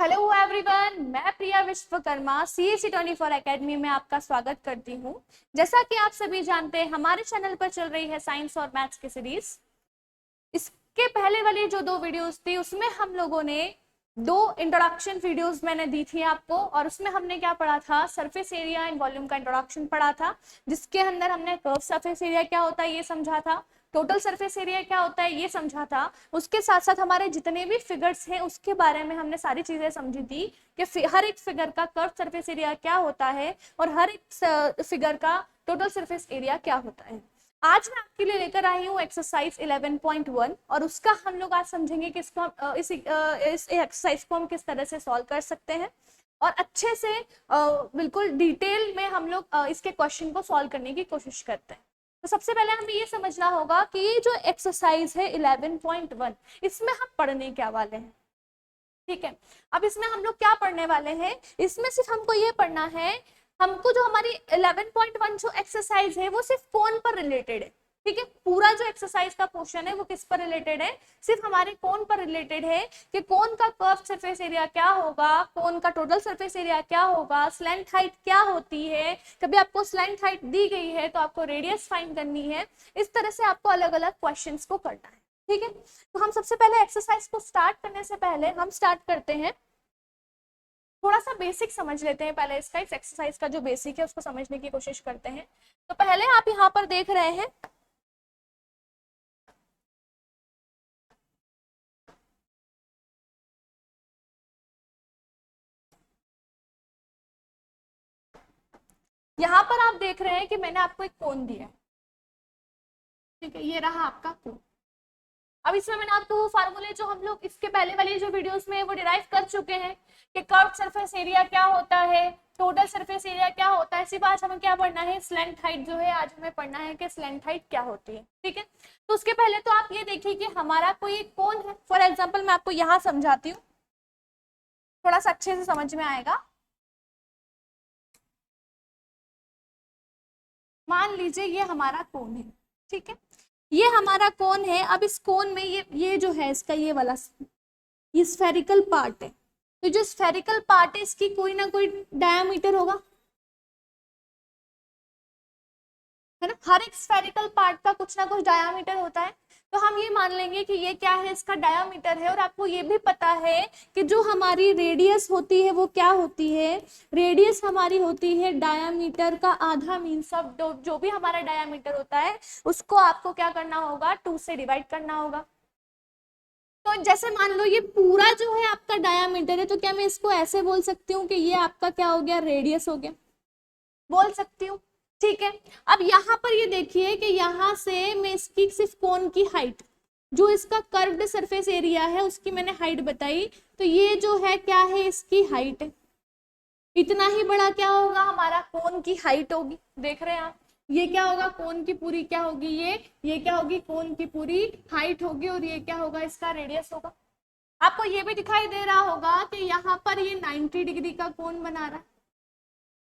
Hello everyone, मैं प्रिया Vishwakarma CSE 24 academy में आपका स्वागत करती हूँ। जैसा कि आप सभी जानते हैं, हमारे चैनल पर चल रही है साइंस और मैथ्स की सीरीज। इसके पहले वाली जो 2 वीडियोस थी उसमें हम लोगों ने 2 इंट्रोडक्शन वीडियोस मैंने दी थी आपको, और उसमें हमने क्या पढ़ा था, सरफेस एरिया एंड वॉल्यूम का इंट्रोडक्शन पढ़ा था, जिसके अंदर हमने कर्व सरफेस एरिया क्या होता है ये समझा था, टोटल सरफेस एरिया क्या होता है ये समझा था। उसके साथ साथ हमारे जितने भी फिगर्स हैं उसके बारे में हमने सारी चीजें समझी थी कि हर एक फिगर का कर्व सरफेस एरिया क्या होता है और हर एक फिगर का टोटल सरफेस एरिया क्या होता है। आज मैं आपके लिए लेकर आई हूँ एक्सरसाइज 11.1, और उसका हम लोग आज समझेंगे कि इसको इस एक्सरसाइज को हम किस तरह से सॉल्व कर सकते हैं, और अच्छे से बिल्कुल डिटेल में हम लोग इसके क्वेश्चन को सॉल्व करने की कोशिश करते हैं। तो सबसे पहले हमें ये समझना होगा कि ये जो एक्सरसाइज है 11.1, इसमें हम पढ़ने क्या वाले हैं। ठीक है, अब इसमें हम लोग क्या पढ़ने वाले हैं, इसमें सिर्फ हमको ये पढ़ना है, हमको जो हमारी 11.1 जो एक्सरसाइज है वो सिर्फ कोण पर रिलेटेड है। ठीक है, पूरा जो एक्सरसाइज का पोर्शन है वो किस पर रिलेटेड है, सिर्फ हमारे कोण पर रिलेटेड है कि कोण का कर्व सरफेस एरिया क्या होगा, कोण का टोटल सरफेस एरिया क्या होगा, स्लैंट हाइट क्या होती है, कभी आपको स्लैंट हाइट दी गई है तो आपको रेडियस फाइंड करनी है। इस तरह से आपको अलग अलग क्वेश्चंस को करना है। ठीक है, तो हम सबसे पहले एक्सरसाइज को स्टार्ट करने से पहले हम स्टार्ट करते हैं, थोड़ा सा बेसिक समझ लेते हैं पहले इसका, इस एक्सरसाइज का जो बेसिक है उसको समझने की कोशिश करते हैं। तो पहले आप यहाँ पर देख रहे हैं यहाँ पर आप देख रहे हैं कि मैंने आपको एक कोण दिया है। ठीक है, ये रहा आपका कोण। अब इसमें मैंने आपको वो फार्मूले जो हम लोग इसके पहले वाली जो वीडियोस में वो डिराइव कर चुके हैं कि कर्व सरफेस एरिया क्या होता है, टोटल सरफेस एरिया क्या होता है, सिर्फ आज हमें क्या पढ़ना है, स्लैंट हाइट जो है आज हमें पढ़ना है कि स्लैंट हाइट क्या होती है। ठीक है, तो उसके पहले तो आप ये देखिए कि हमारा कोई कोण है। फॉर एग्जाम्पल मैं आपको यहाँ समझाती हूँ, थोड़ा सा अच्छे से समझ में आएगा। मान लीजिए ये हमारा कोण है। ठीक है, ये हमारा कोण है। अब इस कोण में ये जो है इसका ये वाला ये स्फेरिकल पार्ट है, तो जो स्फेरिकल पार्ट है इसकी कोई ना कोई डायामीटर होगा, है ना। हर एक स्फेरिकल पार्ट का कुछ ना कुछ डायामीटर होता है, तो हम ये मान लेंगे कि ये क्या है, इसका डायामीटर है। और आपको ये भी पता है कि जो हमारी रेडियस होती है वो क्या होती है, रेडियस हमारी होती है डायामीटर का आधा। मीन सब जो भी हमारा डायामीटर होता है उसको आपको क्या करना होगा, 2 से डिवाइड करना होगा। तो जैसे मान लो ये पूरा जो है आपका डायामीटर है, तो क्या मैं इसको ऐसे बोल सकती हूँ कि ये आपका क्या हो गया, रेडियस हो गया, बोल सकती हूँ। ठीक है, अब यहाँ पर ये देखिए कि यहाँ से मैं इसकी सिर्फ कोण की हाइट, जो इसका कर्व्ड सरफेस एरिया है उसकी मैंने हाइट बताई, तो ये जो है क्या है, इसकी हाइट है। इतना ही बड़ा क्या होगा, हमारा कोण की हाइट होगी। देख रहे हैं आप, ये क्या होगा, कोण की पूरी क्या होगी, ये क्या होगी, कोण की पूरी हाइट होगी, और ये क्या होगा, इसका रेडियस होगा। आपको ये भी दिखाई दे रहा होगा कि यहाँ पर ये 90 डिग्री का कोण बना रहा है।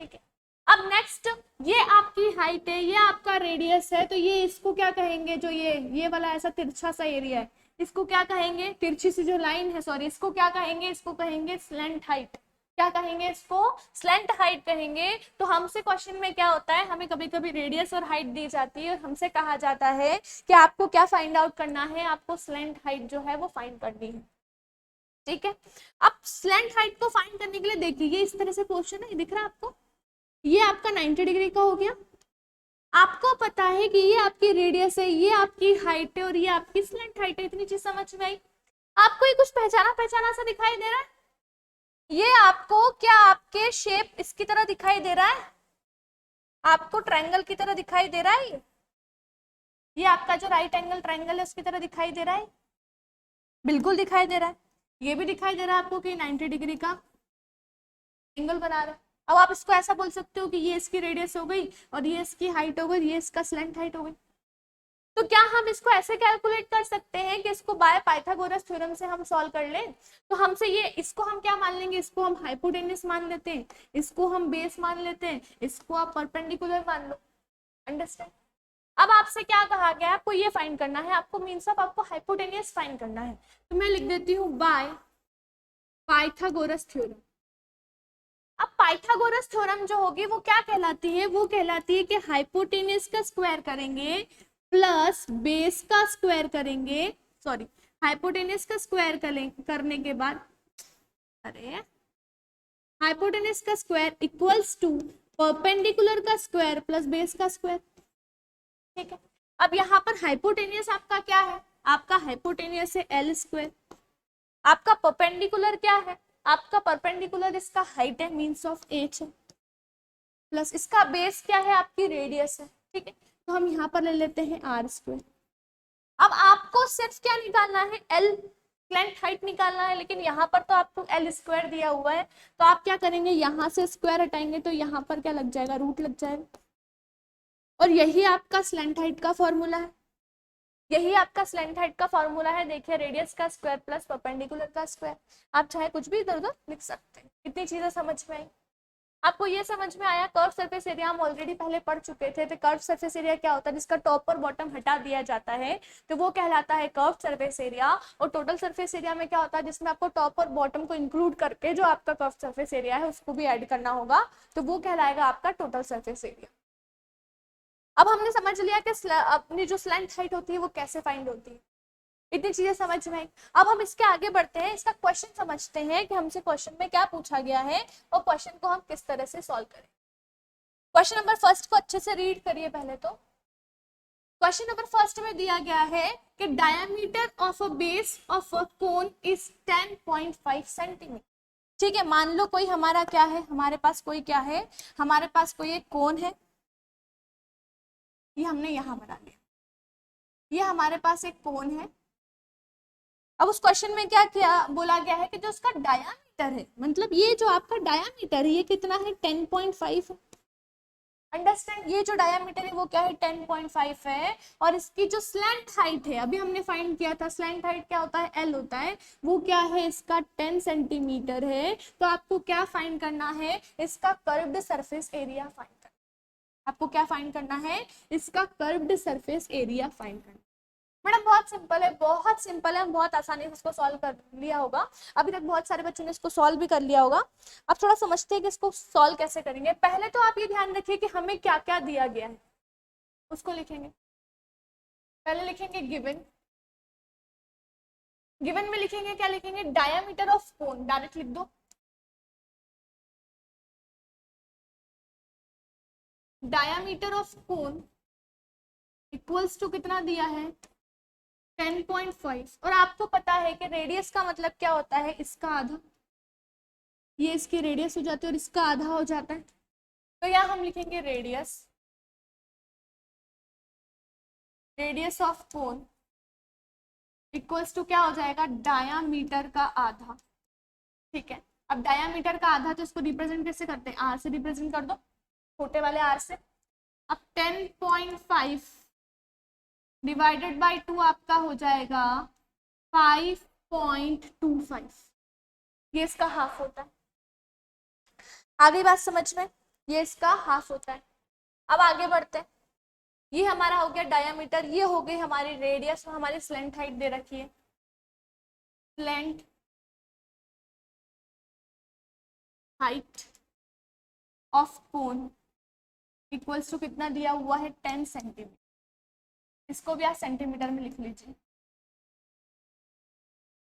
ठीक है, अब नेक्स्ट, ये आपकी हाइट है, ये आपका रेडियस है, तो ये इसको क्या कहेंगे, जो ये वाला ऐसा तिरछा सा एरिया है इसको क्या कहेंगे, तिरछी सी जो लाइन है, सॉरी, इसको क्या कहेंगे, इसको कहेंगे स्लैंट हाइट। क्या कहेंगे, इसको स्लैंट हाइट कहेंगे। तो हमसे क्वेश्चन में क्या होता है, हमें कभी कभी रेडियस और हाइट दी जाती है और हमसे कहा जाता है कि आपको क्या फाइंड आउट करना है, आपको स्लैंट हाइट जो है वो फाइंड करनी है। ठीक है, अब स्लैंट हाइट को फाइंड करने के लिए देखिए, ये इस तरह से क्वेश्चन है, दिख रहा है आपको, ये आपका 90 डिग्री का हो गया। आपको पता है कि ये आपकी रेडियस है, ये आपकी हाइट है, और ये आपकी स्लैंट हाइट है। इतनी चीज समझ में आई। आपको ये कुछ पहचाना पहचाना सा दिखाई दे रहा है, ये आपको क्या आपके शेप इसकी तरह दिखाई दे रहा है, आपको ट्रायंगल की तरह दिखाई दे रहा है, ये आपका जो राइट एंगल ट्रायंगल है उसकी तरह दिखाई दे रहा है, बिल्कुल दिखाई दे रहा है। ये भी दिखाई दे रहा है आपको कि 90 डिग्री का एंगल बना रहा है। अब आप इसको ऐसा बोल सकते हो कि ये इसकी रेडियस हो गई और ये इसकी हाइट हो गई, ये इसका स्लैंट हाइट हो गई। तो क्या हम इसको ऐसे कैलकुलेट कर सकते हैं कि इसको बाय पाइथागोरस थ्योरम से हम सॉल्व कर लें। तो हमसे ये, इसको हम क्या मान लेंगे, इसको हम हाइपोटेनस मान लेते हैं, इसको हम बेस मान लेते हैं, इसको आप परपेंडिकुलर मान लो। अंडरस्टैंड। अब आपसे क्या कहा गया, आपको ये फाइंड करना है, आपको मीन्स ऑफ आपको हाइपोटेनियस फाइंड करना है। तो मैं लिख देती हूँ बाय पाइथागोरस थ्योरम। अब पाइथागोरस थ्योरम जो होगी वो क्या कहलाती है, वो कहलाती है कि हाइपोटेन्यूज का स्क्वायर करेंगे प्लस बेस का स्क्वायर करेंगे, सॉरी हाइपोटेन्यूज का स्क्वायर करने के बाद, अरे हाइपोटेन्यूज का स्क्वायर इक्वल्स टू परपेंडिकुलर का स्क्वायर प्लस बेस का स्क्वायर। ठीक है, अब यहाँ पर हाइपोटेन्यूज आपका क्या है, आपका हाइपोटेन्यूज है एल स्क्वायर, आपका परपेंडिकुलर क्या है, आपका परपेंडिकुलर इसका हाइट है मीन्स ऑफ एच है, प्लस इसका बेस क्या है, आपकी रेडियस है। ठीक है, तो हम यहाँ पर ले लेते हैं आर स्क्वायर। अब आपको सिर्फ क्या निकालना है, एल लेंथ हाइट निकालना है, लेकिन यहाँ पर तो आपको एल स्क्वायर दिया हुआ है, तो आप क्या करेंगे, यहाँ से स्क्वायर हटाएंगे तो यहाँ पर क्या लग जाएगा, रूट लग जाएगा, और यही आपका स्लैंट हाइट का फॉर्मूला है, यही आपका स्लैंट हाइट का फॉर्मूला है। देखिए रेडियस का स्क्वायर प्लस परपेंडिकुलर का स्क्वायर, आप चाहे कुछ भी इधर उधर लिख सकते हैं। कितनी चीजें समझ में आई, आपको ये समझ में आया। कर्व सरफेस एरिया हम ऑलरेडी पहले पढ़ चुके थे, तो कर्व सरफेस एरिया क्या होता है, जिसका टॉप और बॉटम हटा दिया जाता है तो वो कहलाता है कर्व सरफेस एरिया। और टोटल सरफेस एरिया में क्या होता है, जिसमें आपको टॉप और बॉटम को इंक्लूड करके जो आपका कर्व सरफेस एरिया है उसको भी ऐड करना होगा, तो वो कहलाएगा आपका टोटल सरफेस एरिया। अब हमने समझ लिया कि अपनी जो स्लैंट हाइट होती है वो कैसे फाइंड होती है, इतनी चीजें समझ में आई। अब हम इसके आगे बढ़ते हैं, इसका क्वेश्चन समझते हैं कि हमसे क्वेश्चन में क्या पूछा गया है और क्वेश्चन को हम किस तरह से सॉल्व करें। क्वेश्चन नंबर फर्स्ट को अच्छे से रीड करिए पहले तो। क्वेश्चन नंबर फर्स्ट में दिया गया है कि diameter of a base of a cone is 10.5 centimetre. ठीक है, मान लो कोई हमारा क्या है, हमारे पास कोई क्या है, हमारे पास कोई एक कोन है, ये हमने यहां बना लिया, ये हमारे पास एक कोन है। अब उस क्वेश्चन में क्या किया, बोला गया है कि जो उसका डायामीटर है, मतलब ये जो आपका डायामीटर है ये कितना है, 10.5 है। अंडरस्टैंड, ये जो डायामीटर है वो क्या है, 10.5 है। और इसकी जो स्लैंट हाइट है, अभी हमने फाइंड किया था, स्लैंट हाइट क्या होता है, एल होता है, वो क्या है, इसका 10 सेंटीमीटर है। तो आपको क्या फाइंड करना है, इसका कर्व्ड सरफेस एरिया फाइंड करना, आपको क्या फाइंड करना है, इसका कर्व्ड सरफेस एरिया फाइंड करना। मैडम बहुत सिंपल है, बहुत सिंपल है, हम बहुत आसानी से इसको सॉल्व कर लिया होगा। अभी तक बहुत सारे बच्चों ने इसको सॉल्व भी कर लिया होगा। अब थोड़ा समझते हैं कि इसको सॉल्व कैसे करेंगे। पहले तो आप ये ध्यान रखिए कि हमें क्या क्या दिया गया है, उसको लिखेंगे। पहले लिखेंगे गिवन, गिवन में लिखेंगे क्या, लिखेंगे डायामीटर ऑफ कोन, डायरेक्ट लिख दो, diameter of cone equals to कितना दिया है, 10.5। और आपको पता है कि रेडियस का मतलब क्या होता है, इसका आधा, ये इसकी रेडियस हो जाती है और इसका आधा हो जाता है। तो यहाँ हम लिखेंगे radius, radius of cone equals to क्या हो जाएगा, डायामीटर का आधा। ठीक है, अब डायामीटर का आधा तो इसको रिप्रेजेंट कैसे करते हैं, आर से रिप्रेजेंट कर दो, छोटे वाले आर से। अब 10.5 डिवाइडेड बाई 2 आपका हो जाएगा 5.25, ये इसका हाफ होता है। आगे बात समझ में, ये इसका हाफ होता है। अब आगे बढ़ते हैं, ये हमारा हो गया डायामीटर, ये हो गई हमारी रेडियस, हमारी स्लैंट हाइट दे रखी है, slant height of cone equals to कितना दिया हुआ है, 10 सेंटीमीटर। इसको भी आप सेंटीमीटर में लिख लीजिए।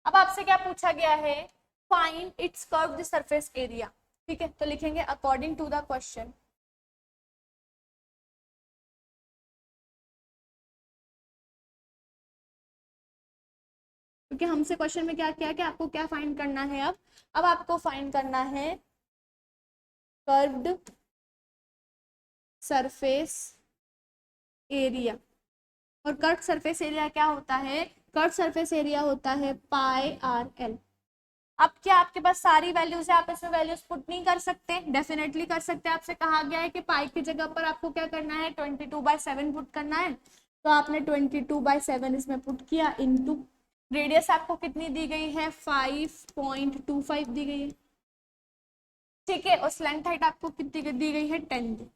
अब आपसे क्या पूछा गया है, find its curved surface area. ठीक है, तो लिखेंगे अकॉर्डिंग टू द क्वेश्चन, क्योंकि हमसे क्वेश्चन में क्या किया कि आपको क्या फाइंड करना है। अब आपको फाइंड करना है कर्व्ड सरफेस एरिया। और कर्व्ड सरफेस एरिया क्या होता है, कर्व्ड सरफेस एरिया होता है पाई आर एल। अब क्या आपके पास सारी वैल्यूज है, आप इसमें वैल्यूज पुट नहीं कर सकते, डेफिनेटली कर सकते हैं। आपसे कहा गया है कि पाई की जगह पर आपको क्या करना है, 22/7 पुट करना है, तो आपने 22/7 इसमें पुट किया, इनटू रेडियस आपको कितनी दी गई है, 5.25 दी गई है। ठीक है, और स्लैंट हाइट आपको कितनी दी गई है, 10 दी।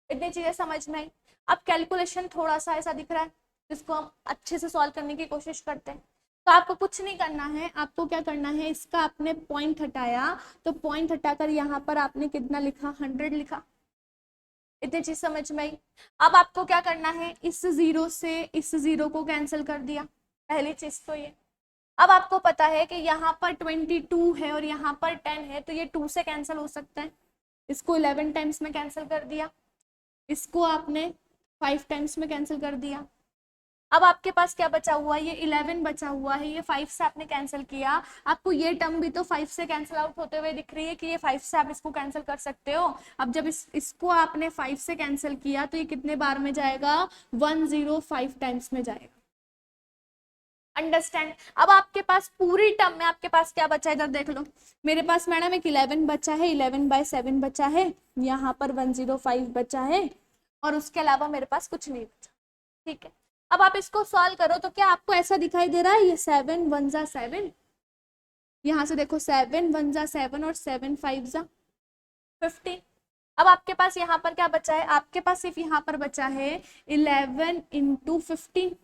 इतनी चीजें समझ में आई। अब कैलकुलेशन थोड़ा सा ऐसा दिख रहा है जिसको हम अच्छे से सॉल्व करने की कोशिश करते हैं। तो आपको कुछ नहीं करना है, आपको क्या करना है, इसका आपने पॉइंट हटाया, तो पॉइंट हटाकर यहाँ पर आपने कितना लिखा, 100 लिखा। इतनी चीज समझ में आई। अब आपको क्या करना है, इस जीरो से इस जीरो को कैंसिल कर दिया, पहली चीज तो ये। अब आपको पता है कि यहाँ पर 22 है और यहाँ पर 10 है, तो ये 2 से कैंसिल हो सकता है, इसको 11 टाइम्स में कैंसिल कर दिया, इसको आपने 5 टाइम्स में कैंसिल कर दिया। अब आपके पास क्या बचा हुआ है, ये 11 बचा हुआ है, ये 5 से आपने कैंसिल किया। आपको ये टर्म भी तो 5 से कैंसिल आउट होते हुए दिख रही है कि ये 5 से आप इसको कैंसिल कर सकते हो। अब जब इसको आपने 5 से कैंसिल किया तो ये कितने बार में जाएगा, 105 टाइम्स में जाएगा। अंडरस्टैंड। अब आपके पास पूरी टर्म में आपके पास क्या बचा है, इधर देख लो, मेरे पास मैडम एक 11 बचा है, 11/7 बचा है, यहाँ पर 105 बचा है, और उसके अलावा मेरे पास कुछ नहीं बचा। ठीक है, अब आप इसको सॉल्व करो तो क्या आपको ऐसा दिखाई दे रहा है, ये 7 1 जा 7, यहाँ से देखो 7 1 जा 7 और 7 5 जा 15। अब आपके पास यहाँ पर क्या बचा है, आपके पास सिर्फ यहाँ पर बचा है 11 × 15।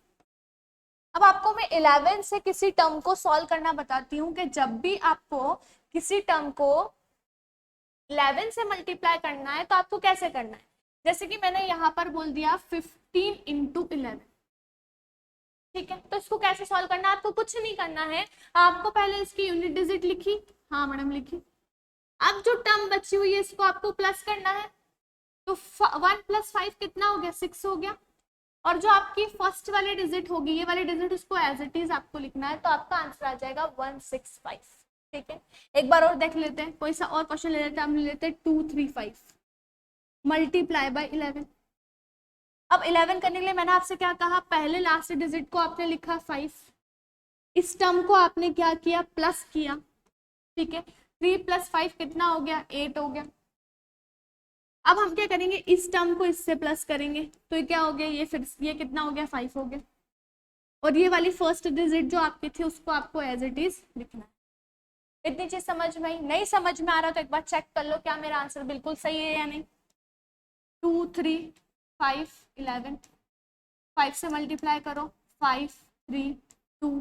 अब आपको मैं 11 से किसी टर्म को सॉल्व करना बताती हूँ कि जब भी आपको किसी टर्म को 11 से मल्टीप्लाई करना है तो आपको कैसे करना है। जैसे कि मैंने यहाँ पर बोल दिया 15 × 11, ठीक है, तो इसको कैसे सॉल्व करना है, आपको कुछ नहीं करना है, आपको पहले इसकी यूनिट डिजिट लिखी, हाँ मैडम लिखी। अब जो टर्म बची हुई है इसको आपको प्लस करना है, तो 1 + 5 कितना हो गया, 6 हो गया। और जो आपकी फर्स्ट वाली डिजिट होगी, ये वाली डिजिट, उसको एज इट इज आपको लिखना है, तो आपका आंसर आ जाएगा 165। ठीक है, एक बार और देख लेते हैं, कोई सा और क्वेश्चन ले लेते हैं, हम ले लेते हैं 235 मल्टीप्लाई बाय 11। अब 11 करने के लिए मैंने आपसे क्या कहा, पहले लास्ट डिजिट को आपने लिखा 5, इस टर्म को आपने क्या किया, प्लस किया। ठीक है, 3 + 5 कितना हो गया, 8 हो गया। अब हम क्या करेंगे, इस टर्म को इससे प्लस करेंगे, तो ये क्या हो गया, ये फिर ये कितना हो गया, 5 हो गया। और ये वाली फर्स्ट डिजिट जो आपकी थी उसको आपको एज इट इज लिखना है। इतनी चीज समझ में आई, नहीं समझ में आ रहा तो एक बार चेक कर लो क्या मेरा आंसर बिल्कुल सही है या नहीं। 2 3 5 11, 5 से मल्टीप्लाई करो, 5 3 2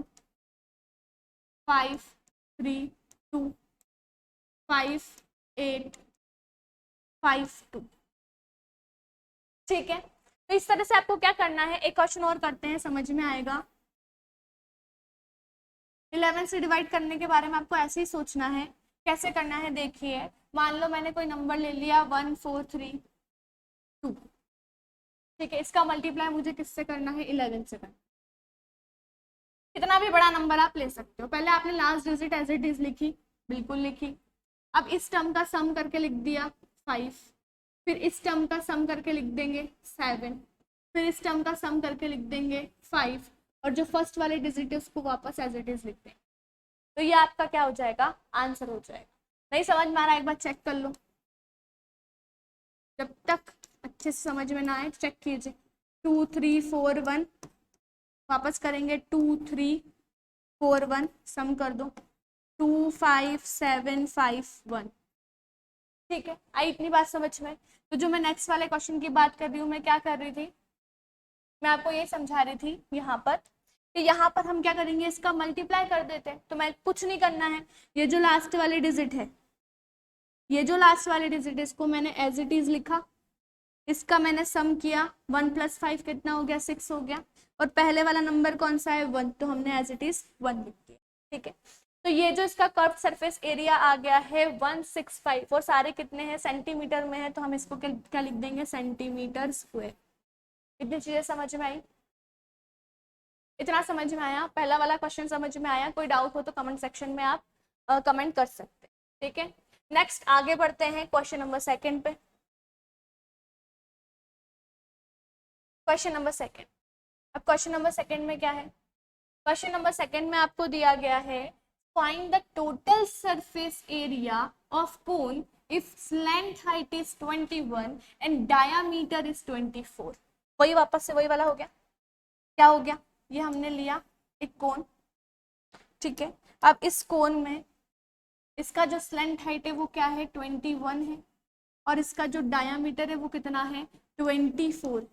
5 3 2 5 8 5 2। ठीक है, तो इस तरह से आपको क्या करना है, एक क्वेश्चन और करते हैं, समझ में आएगा। 11 से डिवाइड करने के बारे में आपको ऐसे ही सोचना है, कैसे करना है देखिए। मान लो मैंने कोई नंबर ले लिया 1 4 3 2, ठीक है, इसका मल्टीप्लाई मुझे किससे करना है, 11 से करना। कितना भी बड़ा नंबर आप ले सकते हो, पहले आपने last digit as it is लिखी, बिल्कुल लिखी। अब इस टर्म का सम करके लिख दिया 5, फिर इस टर्म का सम करके लिख देंगे 7, फिर इस टर्म का सम करके लिख देंगे 5, और जो फर्स्ट वाले डिजिट है उसको वापस एज इट इज लिख देंगे। तो ये आपका क्या हो जाएगा, आंसर हो जाएगा। नहीं समझ में आ रहा, एक बार चेक कर लो, जब तक अच्छे से समझ में ना आए चेक कीजिए। 2 3 4 1, वापस करेंगे 2 3 4 1, सम कर दो 2 5 7 5 1। ठीक है, आई इतनी बात समझ में। तो जो मैं नेक्स्ट वाले क्वेश्चन की बात कर रही हूँ, मैं क्या कर रही थी, मैं आपको ये समझा रही थी यहाँ पर कि यहाँ पर हम क्या करेंगे, इसका मल्टीप्लाई कर देते हैं। तो मैं कुछ नहीं करना है, ये जो लास्ट वाली डिजिट है, ये जो लास्ट वाली डिजिट है, इसको मैंने एज इट इज लिखा, इसका मैंने सम किया, 1 + 5 कितना हो गया, 6 हो गया। और पहले वाला नंबर कौन सा है, 1, तो हमने एज इट इज 1 लिख दिया। ठीक है, तो ये जो इसका कर्व सरफेस एरिया आ गया है 165, और सारे कितने हैं, सेंटीमीटर में है, तो हम इसको क्या लिख देंगे, सेंटीमीटर स्क्वायर। इतनी चीजें समझ में आई, इतना समझ में आया, पहला वाला क्वेश्चन समझ में आया। कोई डाउट हो तो कमेंट सेक्शन में आप कमेंट कर सकते हैं। ठीक है, नेक्स्ट आगे बढ़ते हैं क्वेश्चन नंबर 2 पे। क्वेश्चन नंबर 2, अब क्वेश्चन नंबर 2 में क्या है, क्वेश्चन नंबर 2 में आपको दिया गया है, find the total surface area of cone if slant height is 21 and diameter is 24। वही वापस से वही वाला हो गया, क्या हो गया, ये हमने लिया एक कोन, ठीक है, अब इस कोन में इसका जो स्लैंट हाइट है वो क्या है, 21 है, और इसका जो डायामीटर है वो कितना है, 24।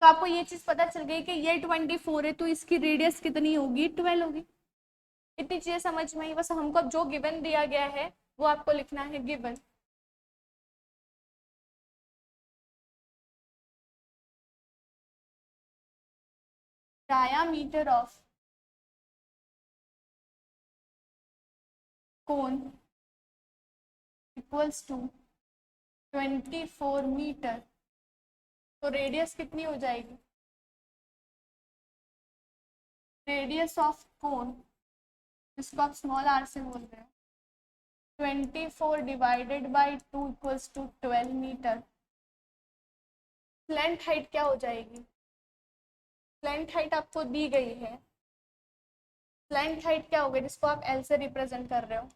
तो तो आपको ये चीज पता चल गई कि ये 24 है तो इसकी रेडियस कितनी होगी, 12 होगी। इतनी चीजें समझ में आई। बस हमको अब जो गिवन दिया गया है वो आपको लिखना है given. Diameter of cone equals to 24 metre, तो रेडियस कितनी हो जाएगी, रेडियस ऑफ कोन जिसको आप स्मॉल आर से बोल रहे हो, 24 divided by 2 equals to 12 metre. Slant height क्या हो जाएगी, स्लैंट हाइट आपको दी गई है, स्लैंट हाइट क्या होगी जिसको आप एल से रिप्रेजेंट कर रहे हो,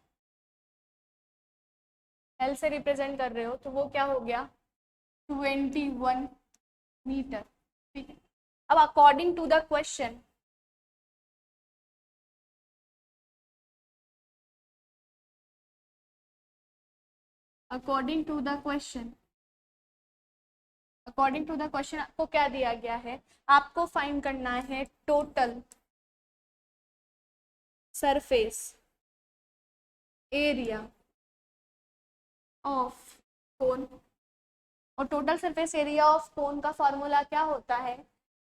एल से रिप्रेजेंट कर रहे हो, तो वो क्या हो गया 21 मीटर। ठीक है, अब according to the question, according to the question, according to the question आपको क्या दिया गया है, आपको फाइंड करना है total surface area of cone. और total surface area of cone का फॉर्मूला क्या होता है,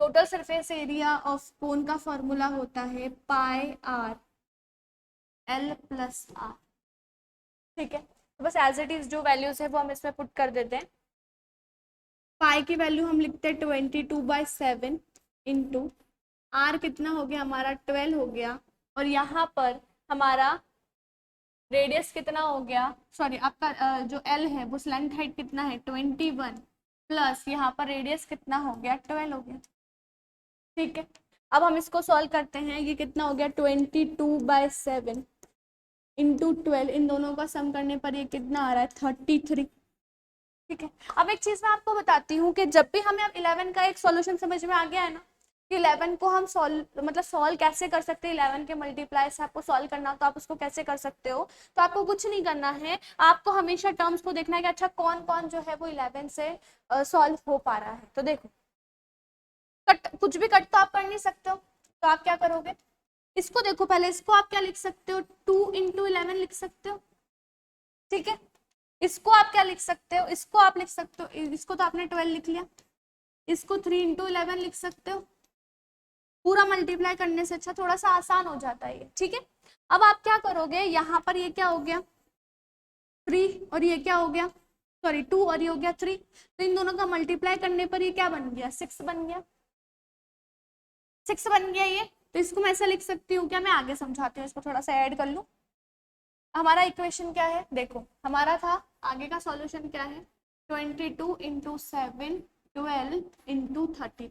total surface area of cone का फॉर्मूला होता है pi r l plus r. ठीक है, तो बस एज इट इज जो वैल्यूज है वो हम इसमें पुट कर देते हैं। पाई की वैल्यू हम लिखते हैं 22/7 इंटू आर कितना हो गया हमारा 12 हो गया, और यहाँ पर हमारा रेडियस कितना हो गया, सॉरी आपका जो एल है वो स्लैंट हाइट कितना है 21 प्लस यहाँ पर रेडियस कितना हो गया 12 हो गया। ठीक है, अब हम इसको सॉल्व करते हैं, ये कितना हो गया 22/7 इंटू 12, इन दोनों का सम करने पर ये कितना आ रहा है 33। ठीक है, अब एक चीज मैं आपको बताती हूँ कि जब भी हमें अब 11 का एक सॉल्यूशन समझ में आ गया है ना कि 11 को हम सॉल्व कैसे कर सकते हैं, 11 के मल्टीप्लाई से आपको सॉल्व करना हो तो आप उसको कैसे कर सकते हो, तो आपको कुछ नहीं करना है, आपको हमेशा टर्म्स को देखना है कि अच्छा कौन कौन जो है वो 11 से सॉल्व हो पा रहा है। तो देखो कट, कुछ भी कट तो आप कर नहीं सकते हो, तो आप क्या करोगे, इसको देखो पहले, इसको आप क्या लिख सकते हो 2 इंटू 11 लिख सकते हो। ठीक है, इसको आप क्या लिख सकते हो, इसको आप लिख सकते हो, इसको तो आपने 12 लिख लिया, इसको 3 इंटू 11 लिख सकते हो। पूरा मल्टीप्लाई करने से अच्छा थोड़ा सा आसान हो जाता है ये। ठीक है, अब आप क्या करोगे, यहाँ पर ये क्या हो गया 3 और ये क्या हो गया, सॉरी 2 और ये हो गया 3, तो इन दोनों का मल्टीप्लाई करने पर ये क्या बन गया 6 बन गया, 6 बन गया ये। तो इसको मैं ऐसा लिख सकती हूँ क्या, मैं आगे समझाती हूँ, इसको थोड़ा सा ऐड कर लूँ। हमारा इक्वेशन क्या है, देखो हमारा था आगे का सॉल्यूशन क्या है 22 इंटू 7 12 इंटू 33।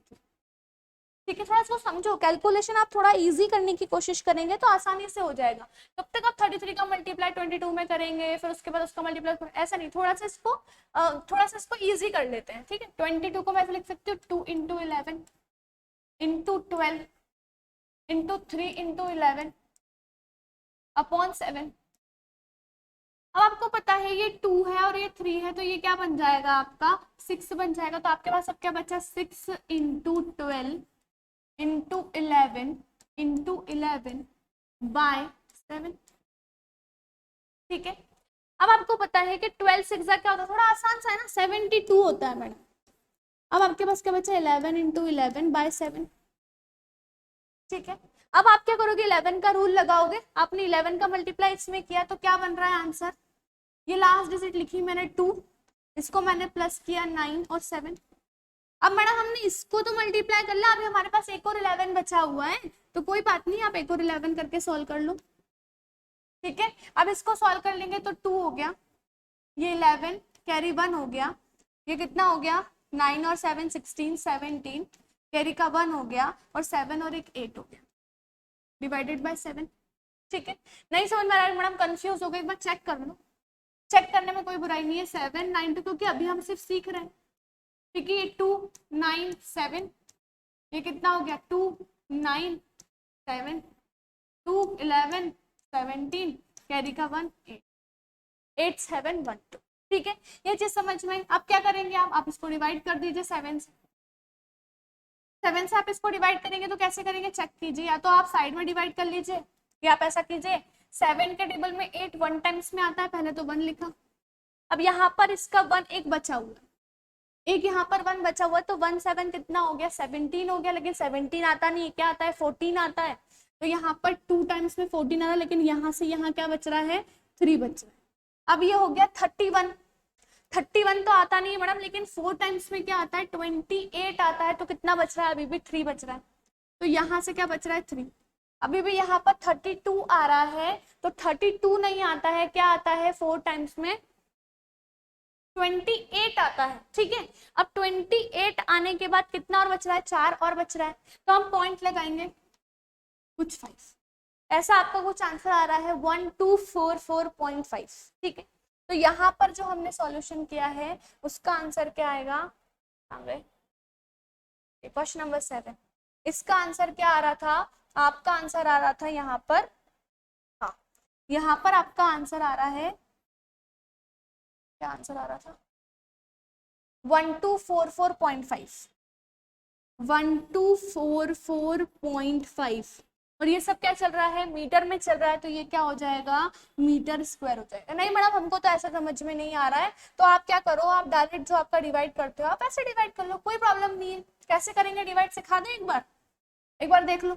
ठीक है, थोड़ा इसको समझो, कैलकुलेशन आप थोड़ा इजी करने की कोशिश करेंगे तो आसानी से हो जाएगा। तब तक आप 33 का मल्टीप्लाई 22 में करेंगे, फिर उसके बाद उसका मल्टीप्लाई, ऐसा नहीं, थोड़ा सा इसको इजी कर लेते हैं। ठीक है, 22 को मैं लिख सकती हूँ 2 into 11 into 12 into 3 into 11 upon 7। अब आपको पता है ये 2 है और ये 3 है, तो ये क्या बन जाएगा आपका 6 बन जाएगा। तो आपके पास अब क्या बचा 6 इंटू 12 इंटू 11 इंटू 11 बाय 7। ठीक है, अब आपको पता है कि 12 6 क्या होता है, थोड़ा आसान सा है ना, 72 होता है मैडम। अब आपके पास क्या बचा 11 इंटू 11 बाय 7। ठीक है, अब आप क्या करोगे 11 का रूल लगाओगे, आपने 11 का मल्टीप्लाई इसमें किया तो क्या बन रहा है आंसर, ये लास्ट डिजिट लिखी मैंने 2, इसको मैंने प्लस किया 9 और 7। अब मैडम हमने इसको तो मल्टीप्लाई कर लिया, अभी हमारे पास एक और 11 बचा हुआ है, तो कोई बात नहीं, आप एक और 11 करके सॉल्व कर लो। ठीक है, अब इसको सॉल्व कर लेंगे तो 2 हो गया, ये 11 कैरी 1 हो गया, ये कितना हो गया 9 और 7 16 17 कैरी का 1 हो गया, और 7 और एक 8 हो गया डिवाइडेड बाय 7। ठीक है, नहीं समझ में आ रहा है मैडम, कंफ्यूज हो गए, एक बार चेक कर लो, चेक करने में कोई बुराई नहीं है। 7 9 2, क्योंकि अभी हम सिर्फ सीख रहे हैं। ठीक है, ये 2 9 7, ये कितना हो गया 2 9 7 2 11 17 कैरी का 1 8 8 7 1 2। ठीक है, ये चीज समझ में, आप क्या करेंगे, आप इसको डिवाइड कर दीजिए 7 से, 7 से आप इसको डिवाइड करेंगे तो कैसे करेंगे, चेक कीजिए, या तो आप साइड में डिवाइड कर लीजिए या आप ऐसा कीजिए 7 के टेबल में 8 1 टाइम्स में आता है, पहले तो 1 लिखा, अब यहाँ पर इसका 1 एक बचा हुआ है, एक यहाँ पर 1 बचा हुआ है, तो 1 7 कितना हो गया 17 हो गया, लेकिन 17 आता नहीं है, क्या आता है 14 आता है, तो यहाँ पर 2 टाइम्स में 14 आ रहा है, लेकिन यहाँ से यहाँ क्या बच रहा है 3 बच रहा है। अब ये हो गया 31, 31 तो आता नहीं है मैडम, लेकिन 4 टाइम्स में क्या आता है 28 आता है, तो कितना बच रहा है अभी भी 3 बच रहा है, तो यहाँ से क्या बच रहा है 3, अभी भी यहाँ पर 32 आ रहा है, तो 32 नहीं आता है, क्या आता है 4 टाइम्स में 28 आता है, ठीक है। अब 28 आने के बाद कितना और बच रहा है, 4 और बच रहा है, तो हम पॉइंट लगाएंगे कुछ 5, ऐसा आपका कुछ आंसर आ रहा है 1244.5, ठीक है। तो यहाँ पर जो हमने सॉल्यूशन किया है उसका आंसर क्या आएगा, क्वेश्चन नंबर 7, इसका आंसर क्या आ रहा था, आपका आंसर आ रहा था यहाँ पर, हाँ यहाँ पर आपका आंसर आ रहा है, क्या आंसर आ रहा था 1244.5, 1244.5, और ये सब क्या चल रहा है मीटर में चल रहा है, तो ये क्या हो जाएगा मीटर स्क्वायर हो जाएगा। नहीं मैडम हमको तो ऐसा समझ में नहीं आ रहा है, तो आप क्या करो, आप डायरेक्ट जो आपका डिवाइड करते हो आप ऐसे डिवाइड कर लो, कोई प्रॉब्लम नहीं है। कैसे करेंगे डिवाइड सिखा दें, एक बार देख लो,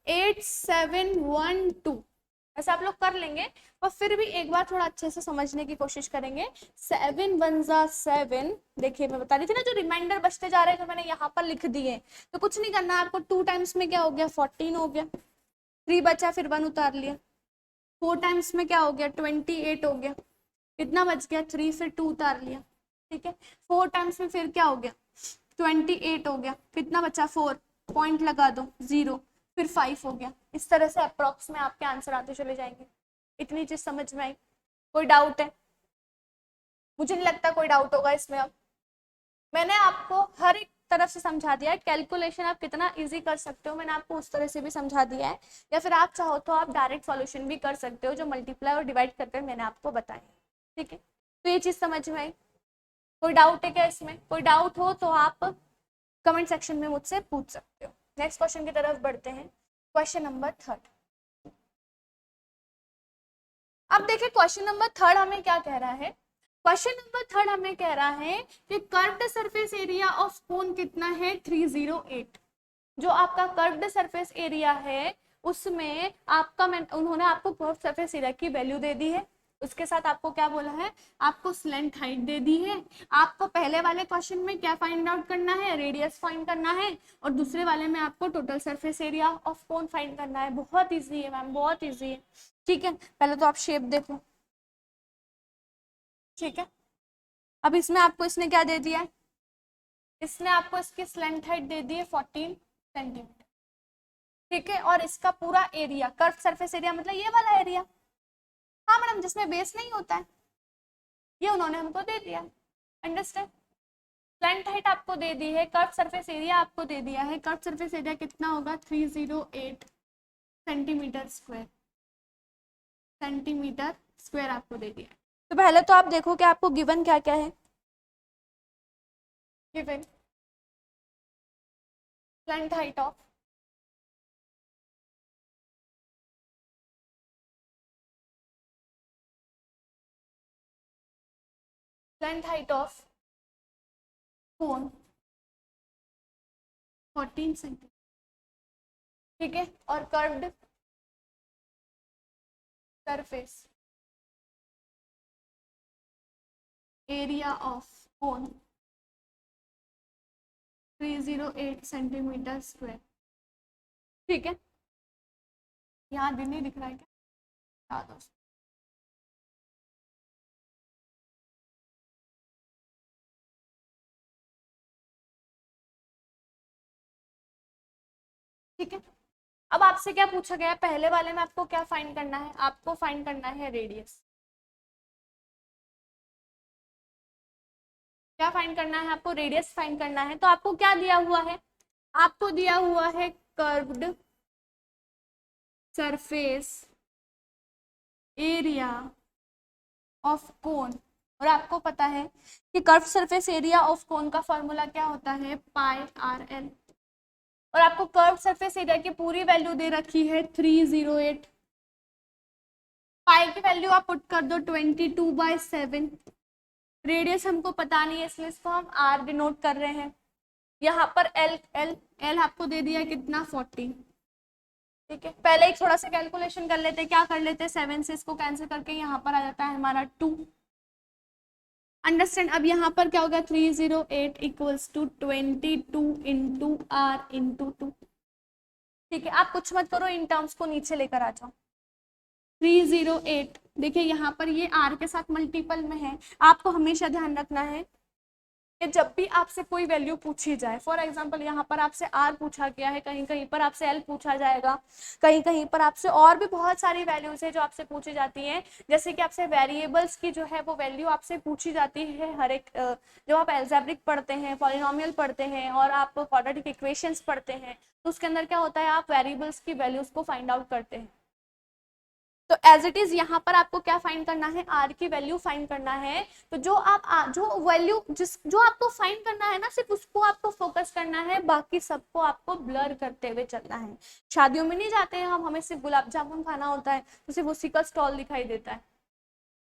8712 ऐसा आप लोग कर लेंगे, और फिर भी एक बार थोड़ा अच्छे से समझने की कोशिश करेंगे। 7 1 7, देखिए मैं बता रही थी ना, जो रिमाइंडर बचते जा रहे हैं जो मैंने यहाँ पर लिख दिए, तो कुछ नहीं करना है आपको, 2 टाइम्स में क्या हो गया 14 हो गया, 3 बचा फिर 1 उतार लिया, 4 टाइम्स में क्या हो गया 28 हो गया, कितना बच गया 3, फिर 2 उतार लिया, ठीक है। 4 टाइम्स में फिर क्या हो गया 28 हो गया, कितना बचा 4, पॉइंट लगा दो 0, फिर 5 हो गया। इस तरह से अप्रॉक्स में आपके आंसर आते चले जाएंगे। इतनी चीज समझ में आई, कोई डाउट है, मुझे नहीं लगता कोई डाउट होगा इसमें। अब मैंने आपको हर एक तरफ से समझा दिया है, कैलकुलेशन आप कितना इजी कर सकते हो मैंने आपको उस तरह से भी समझा दिया है, या फिर आप चाहो तो आप डायरेक्ट सॉल्यूशन भी कर सकते हो, जो मल्टीप्लाई और डिवाइड करके मैंने आपको बताया, ठीक है। तो ये चीज समझ में आई, कोई डाउट है क्या इसमें, कोई डाउट हो तो आप कमेंट सेक्शन में मुझसे पूछ सकते हो। नेक्स्ट क्वेश्चन की तरफ बढ़ते हैं, क्वेश्चन नंबर 3। अब देखिए क्वेश्चन नंबर 3 हमें क्या कह रहा है, क्वेश्चन नंबर 3 हमें कह रहा है कि कर्व्ड सरफेस एरिया ऑफ कोन कितना है 308, जो आपका कर्व्ड सरफेस एरिया है उसमें आपका उन्होंने आपको कर्व्ड सरफेस एरिया की वैल्यू दे दी है, उसके साथ आपको क्या बोला है, आपको स्लेंट हाइट दे दी है, आपको पहले वाले क्वेश्चन में क्या फाइंड आउट करना है, रेडियस फाइंड करना है, और दूसरे वाले में आपको total surface area of cone find करना है। बहुत इजी है मैम, बहुत इजी है, ठीक है। पहले तो आप शेप देखो, ठीक है। अब इसमें आपको इसने क्या दे दिया है, इसने आपको इसकी स्लेंट हाइट दे दी है 14 सेंटीमीटर, ठीक है, और इसका पूरा एरिया, कर्व सरफेस एरिया मतलब ये वाला एरिया, हाँ मैडम जिसमें बेस नहीं होता है, ये उन्होंने हमको दे दिया, अंडरस्टैंड। स्लेंट हाइट आपको दे दी है, कर्व सरफेस एरिया आपको दे दिया है, कर्व सरफेस एरिया कितना होगा 308 सेंटीमीटर स्क्वायर आपको दे दिया है। तो पहले तो आप देखो कि आपको गिवन क्या क्या है, given slant height of cone 14 centimetre, ठीक है, और curved surface area of cone 308 centimetre square, ठीक है। यहाँ दिन नहीं दिख रहा है क्या, दोस्तों ठीक है। अब आपसे क्या पूछा गया है, पहले वाले में आपको क्या फाइंड करना है, आपको फाइंड करना है रेडियस, क्या फाइंड करना है आपको, रेडियस फाइंड करना है। तो आपको क्या दिया हुआ है, आपको दिया हुआ है curved surface area of cone और आपको पता है कि curve surface area of cone का फॉर्मूला क्या होता है, पाई आर एल। और आपको कर्व सरफेस एरिया की पूरी वैल्यू दे रखी है 308। पाई की वैल्यू आप पुट कर दो 22/7। रेडियस हमको पता नहीं है इसलिए इसको हम आर डिनोट कर रहे हैं। यहाँ पर एल एल एल आपको दे दिया है कितना, 40। ठीक है, पहले एक थोड़ा सा कैलकुलेशन कर लेते हैं, क्या कर लेते हैं, 7 से इसको कैंसिल करके यहाँ पर आ जाता है हमारा 2। अंडरस्टैंड। अब यहाँ पर क्या होगा, 308 equals to 22 into R into 2। ठीक है, आप कुछ मत करो, इन टर्म्स को नीचे लेकर आ जाओ। 308, देखिए यहाँ पर ये आर के साथ मल्टीपल में है। आपको हमेशा ध्यान रखना है कि जब भी आपसे कोई वैल्यू पूछी जाए, फॉर एग्जांपल यहाँ पर आपसे आर पूछा गया है, कहीं कहीं पर आपसे एल पूछा जाएगा, कहीं कहीं पर आपसे और भी बहुत सारी वैल्यूज है जो आपसे पूछी जाती हैं। जैसे कि आपसे वेरिएबल्स की जो है वो वैल्यू आपसे पूछी जाती है हर एक, जब आप एल्जेब्रिक पढ़ते हैं, पॉलिनोमियल पढ़ते हैं और आप क्वाड्रेटिक इक्वेशंस पढ़ते हैं, तो उसके अंदर क्या होता है, आप वेरिएबल्स की वैल्यूज को फाइंड आउट करते हैं। तो एज इट इज यहाँ पर आपको क्या फाइंड करना है, आर की वैल्यू फाइंड करना है। तो जो वैल्यू जो आपको फाइंड करना है ना, सिर्फ उसको आपको फोकस करना है, बाकी सबको आपको ब्लर करते हुए चलना है। शादियों में नहीं जाते हैं हम, हमें सिर्फ गुलाब जामुन खाना होता है तो सिर्फ उसी का स्टॉल दिखाई देता है,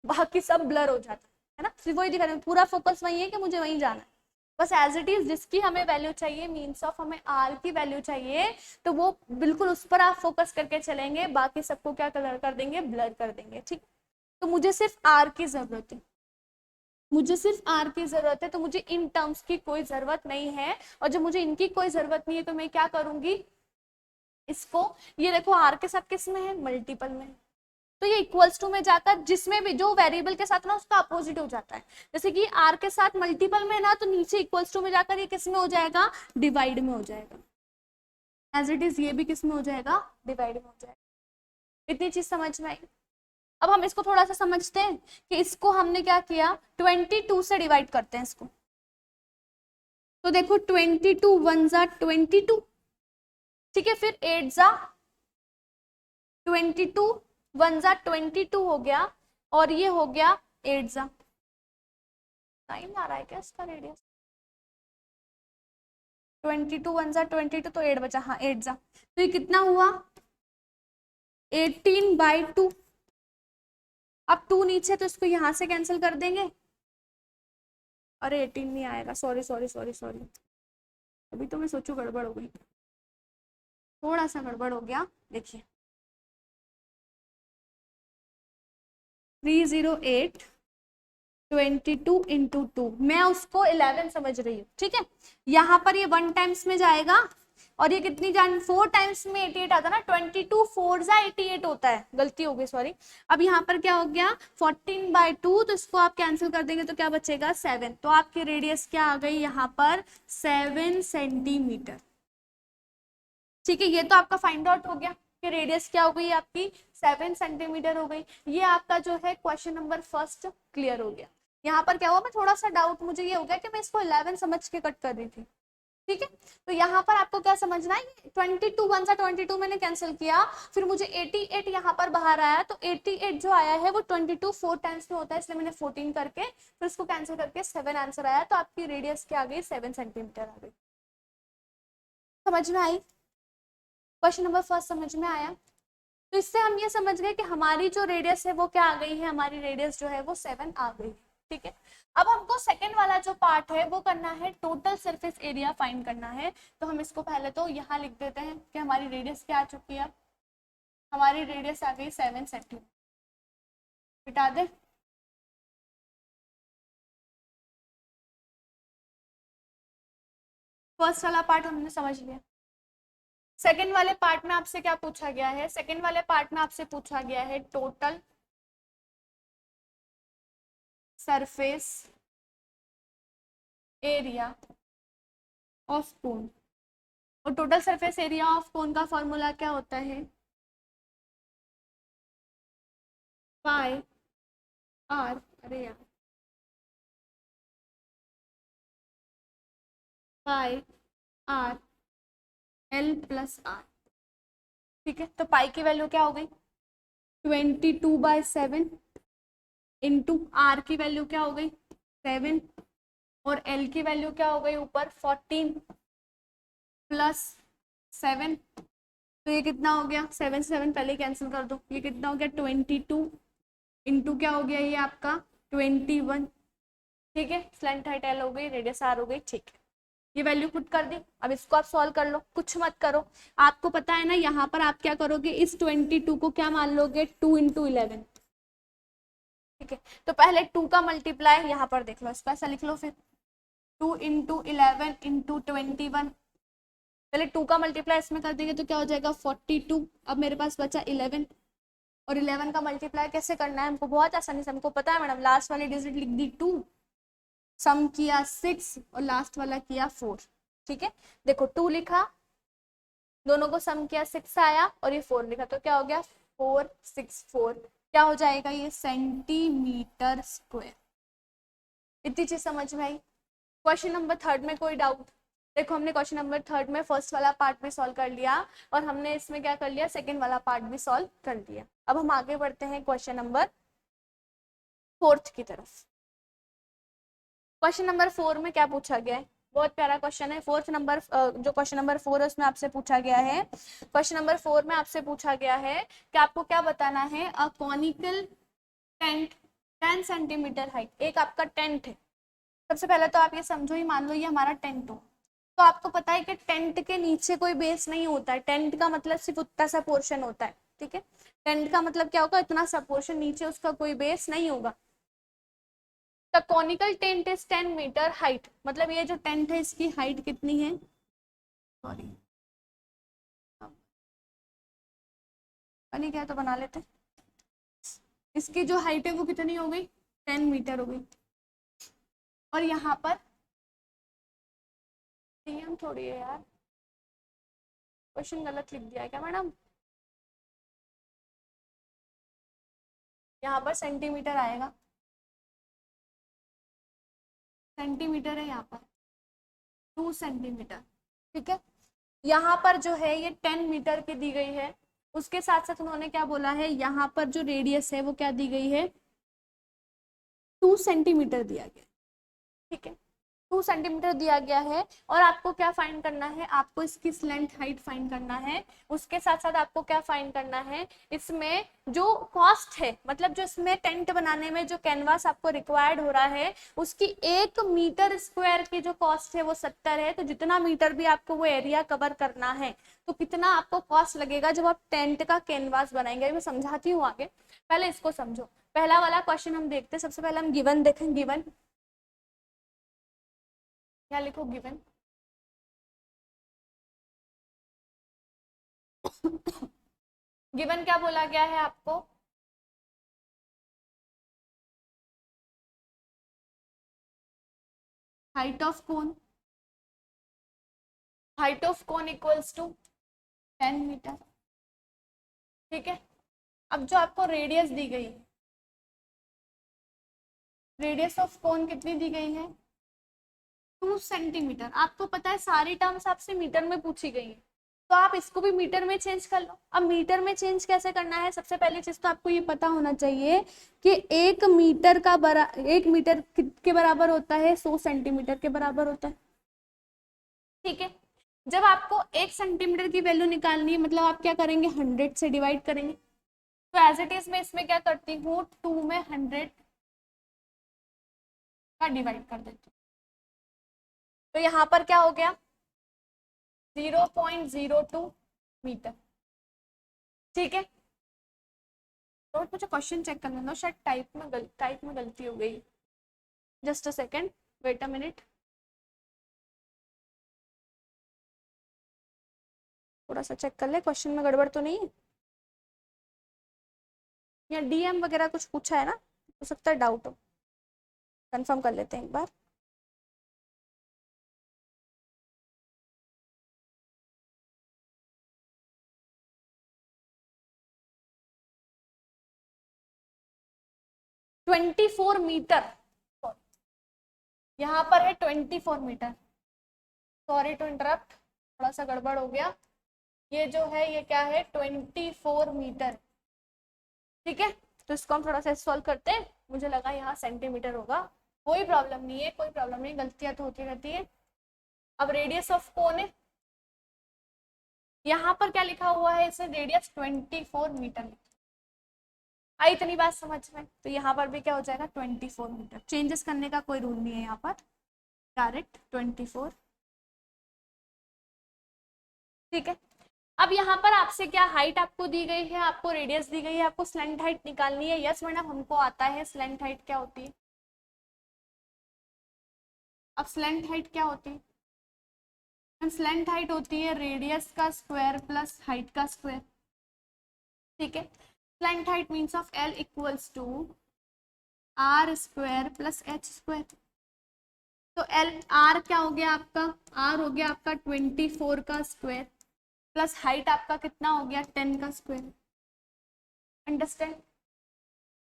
बाकी सब ब्लर हो जाता है ना, सिर्फ वही दिखा, पूरा फोकस वही है कि मुझे वहीं जाना है। बस एज इट इज जिसकी हमें वैल्यू चाहिए, मीन्स ऑफ हमें आर की वैल्यू चाहिए, तो वो बिल्कुल उस पर आप फोकस करके चलेंगे, बाकी सबको क्या कलर कर देंगे, ब्लर कर देंगे। ठीक, तो मुझे सिर्फ आर की जरूरत है, मुझे सिर्फ आर की जरूरत है, तो मुझे इन टर्म्स की कोई जरूरत नहीं है। और जब मुझे इनकी कोई जरूरत नहीं है तो मैं क्या करूंगी, इसको, ये देखो आर के साथ किस में है, मल्टीपल में, तो ये इक्वल्स टू में जाकर जिसमें भी जो वेरिएबल के साथ ना उसका अपोजिट हो जाता है। जैसे कि आर के साथ मल्टीपल में ना, तो नीचे इक्वल्स टू में जाकर ये किस में हो जाएगा, डिवाइड में हो जाएगा। एज इट इज ये भी किस में हो जाएगा, डिवाइड में हो जाएगा। इतनी चीज समझ में आई। अब हम इसको थोड़ा सा समझते हैं कि इसको हमने क्या किया, 22 से डिवाइड करते हैं इसको। तो देखो 22 1 जा 22, ठीक है, फिर 8 जा 22, 1 जा 22 हो गया, और ये हो गया 8 जा, टाइम आ रहा है क्या इसका रेडियस, 22 1 जा 22 तो 8 बचा, हाँ 8 जा, तो ये कितना हुआ, 18/2। अब 2 नीचे तो इसको यहां से कैंसिल कर देंगे, अरे 18 नहीं आएगा, सॉरी सॉरी सॉरी सॉरी, अभी तो मैं सोचू गड़बड़ हो गई, थोड़ा सा गड़बड़ हो गया। देखिए 308 22 इंटू 2, मैं उसको 11 समझ रही हूँ, ठीक है। यहाँ पर ये 1 टाइम्स में जाएगा, और ये कितनी जान 4 टाइम्स में 88 आता ना, 22 4 जा 88 होता है, गलती हो गई सॉरी। अब यहाँ पर क्या हो गया 14/2, तो इसको आप कैंसिल कर देंगे तो क्या बचेगा 7, तो आपकी रेडियस क्या आ गई यहाँ पर 7 सेंटीमीटर। ठीक है, ये तो आपका फाइंड आउट हो गया कि रेडियस क्या हो गई आपकी 7 सेंटीमीटर हो गई। ये आपका जो है क्वेश्चन नंबर फर्स्ट क्लियर हो गया। यहाँ पर क्या हुआ, मैं थोड़ा सा डाउट मुझे ये हो गया कि मैं इसको 11 समझ के कट कर रही थी। ठीक है, तो यहाँ पर आपको क्या समझना है, 22 1 सा 22 मैंने कैंसिल किया, फिर मुझे 88 यहाँ पर बाहर आया, तो 88 जो आया है वो 22 4 टाइम्स में होता है, इसलिए मैंने 14 करके फिर इसको कैंसिल करके 7 आंसर आया, तो आपकी रेडियस क्या आ गई 7 सेंटीमीटर आ गई। समझ में आई, क्वेश्चन नंबर फर्स्ट समझ में आया। तो इससे हम ये समझ गए कि हमारी जो रेडियस है वो क्या आ गई है, हमारी रेडियस जो है वो 7 आ गई। ठीक है, अब हमको सेकंड वाला जो पार्ट है वो करना है, टोटल सरफेस एरिया फाइंड करना है। तो हम इसको पहले तो यहाँ लिख देते हैं कि हमारी रेडियस क्या आ चुकी है, हमारी रेडियस आ गई 7 सेंटीमीटर, बिटा दे। फर्स्ट वाला पार्ट हमने समझ लिया। सेकंड वाले पार्ट में आपसे क्या पूछा गया है, सेकंड वाले पार्ट में आपसे पूछा गया है total surface area of cone. और total surface area of cone का फॉर्मूला क्या होता है, पाई आर, अरे यार, pi r l plus r. ठीक है, तो पाई की वैल्यू क्या हो गई 22/7, इंटू आर की वैल्यू क्या हो गई 7 और एल की वैल्यू क्या हो गई ऊपर 14 प्लस 7, तो ये कितना हो गया 7 से 7 पहले कैंसिल कर दो, ये कितना हो गया 22 इंटू क्या हो गया ये आपका 21। ठीक है, स्लैंट हाइट एल हो गई, रेडियस आर हो गई। ठीक है, ये वैल्यू पुट कर दी। अब इसको आप सॉल्व कर लो, कुछ मत करो। आपको पता है ना यहाँ पर आप क्या करोगे, इस 22 को क्या मान लोगे 2 इंटू 11। ठीक है, तो पहले 2 का मल्टीप्लाई यहाँ पर देख लो, इसको ऐसा लिख लो, फिर 2 इंटू 11 इंटू 21। पहले 2 का मल्टीप्लाई इसमें कर देंगे तो क्या हो जाएगा 42। अब मेरे पास बचा 11 और 11 का मल्टीप्लाई कैसे करना है हमको, बहुत आसानी से हमको पता है मैडम, लास्ट वाली डिजिट लिख दी 2, सम किया 6 और लास्ट वाला किया 4। ठीक है, देखो 2 लिखा, दोनों को सम किया 6 आया और ये 4 लिखा, तो क्या हो गया 464, क्या हो जाएगा ये सेंटीमीटर स्क्वायर। इतनी चीज समझ में आई। क्वेश्चन नंबर 3 में कोई डाउट? देखो हमने क्वेश्चन नंबर 3 में फर्स्ट वाला पार्ट भी सॉल्व कर लिया और हमने इसमें क्या कर लिया सेकंड वाला पार्ट भी सॉल्व कर लिया। अब हम आगे बढ़ते हैं क्वेश्चन नंबर 4 की तरफ। क्वेश्चन नंबर 4 में क्या पूछा गया है, बहुत प्यारा क्वेश्चन है। फोर्थ नंबर जो क्वेश्चन नंबर 4 है उसमें आपसे पूछा गया है, क्वेश्चन नंबर 4 में आपसे पूछा गया है कि आपको क्या बताना है, a conical tent 10 centimetre height. एक आपका टेंट है, सबसे पहले तो आप ये समझो, ही मान लो ये हमारा टेंट हो, तो आपको पता है कि टेंट के नीचे कोई बेस नहीं होता है। टेंट का मतलब सिर्फ उतना सा पोर्शन होता है। ठीक है, टेंट का मतलब क्या होगा, इतना सा पोर्शन, नीचे उसका कोई बेस नहीं होगा। The conical tent is 10 metre height, मतलब ये जो टेंट है इसकी हाइट कितनी है, सॉरी बनी क्या तो बना लेते, इसकी जो हाइट है वो कितनी हो गई 10 मीटर हो गई। और यहाँ पर हम थोड़ी है यार, क्वेश्चन गलत लिख दिया है क्या मैडम, यहाँ पर सेंटीमीटर आएगा, सेंटीमीटर है यहाँ पर 2 सेंटीमीटर। ठीक है, यहाँ पर जो है ये 10 मीटर की दी गई है, उसके साथ साथ उन्होंने क्या बोला है, यहाँ पर जो रेडियस है वो क्या दी गई है 2 सेंटीमीटर दिया गया। ठीक है, 2 सेंटीमीटर दिया गया है और आपको क्या फाइंड करना है, आपको इसकी स्लेंथ हाइट फाइंड करना है। उसके साथ साथ आपको क्या फाइंड करना है, इसमें जो कॉस्ट है, मतलब जो इसमें टेंट बनाने में जो कैनवास आपको रिक्वायर्ड हो रहा है उसकी 1 मीटर स्क्वायर की जो कॉस्ट है वो 70 है। तो जितना मीटर भी आपको वो एरिया कवर करना है तो कितना आपको कॉस्ट लगेगा जब आप टेंट का कैनवास बनाएंगे, मैं समझाती हूँ आगे, पहले इसको समझो। पहला वाला क्वेश्चन हम देखते हैं, सबसे पहले हम गिवन देखें। गिवन क्या लिखो, गिवन गिवन क्या बोला गया है आपको, height of cone, height of cone equals to 10 metre. ठीक है, अब जो आपको रेडियस दी गई, रेडियस ऑफ कोन कितनी दी गई है 2 सेंटीमीटर। आपको पता है सारी टर्म्स आपसे मीटर में पूछी गई है, तो आप इसको भी मीटर में चेंज कर लो। अब मीटर में चेंज कैसे करना है, सबसे पहली चीज तो आपको ये पता होना चाहिए कि 1 मीटर का 1 मीटर के बराबर होता है 100 सेंटीमीटर के बराबर होता है। ठीक है, जब आपको 1 सेंटीमीटर की वैल्यू निकालनी है मतलब आप क्या करेंगे 100 से डिवाइड करेंगे। तो एज इट इज मैं इसमें क्या करती हूँ 2 में 100 का डिवाइड कर देती हूँ, तो यहाँ पर क्या हो गया 0.02 मीटर। ठीक है, तो मुझे क्वेश्चन चेक करने दो, शायद टाइप में गलती हो गई, just a second, wait a minute, थोड़ा सा चेक कर ले क्वेश्चन में गड़बड़ तो नहीं है, या डीएम वगैरह कुछ पूछा है ना, हो सकता है डाउट हो, कंफर्म कर लेते हैं एक बार। ट्वेंटी 24 मीटर, यहाँ पर है 24 मीटर, सॉरी टू इंटरप्ट, थोड़ा सा गड़बड़ हो गया। ये जो है ये क्या है 24 मीटर। ठीक है, तो इसको हम थोड़ा सा सॉल्व करते हैं। मुझे लगा यहाँ सेंटीमीटर होगा, कोई प्रॉब्लम नहीं है, कोई प्रॉब्लम नहीं, गलतियां तो होती रहती है। अब रेडियस ऑफ कोन है, यहाँ पर क्या लिखा हुआ है, इसे रेडियस 24 मीटर। आई इतनी बात समझ में? तो यहाँ पर भी क्या हो जाएगा 24 मीटर, चेंजेस करने का कोई रूल नहीं है यहाँ पर, डायरेक्ट 24। ठीक है, अब यहाँ पर आपसे क्या हाइट आपको दी गई है, आपको रेडियस दी गई है, आपको स्लेंट हाइट निकालनी है। यस मैडम, हमको आता है स्लेंट हाइट क्या होती है। अब स्लेंट हाइट क्या होती है, स्लेंट हाइट होती है रेडियस का स्क्वायर प्लस हाइट का स्क्वायर। ठीक है, slant height means of L equals to R square plus H square. तो एल आर क्या हो गया आपका, आर हो गया आपका 24 का स्क्वायर प्लस हाइट आपका कितना हो गया 10 का स्क्वायर। अंडरस्टैंड?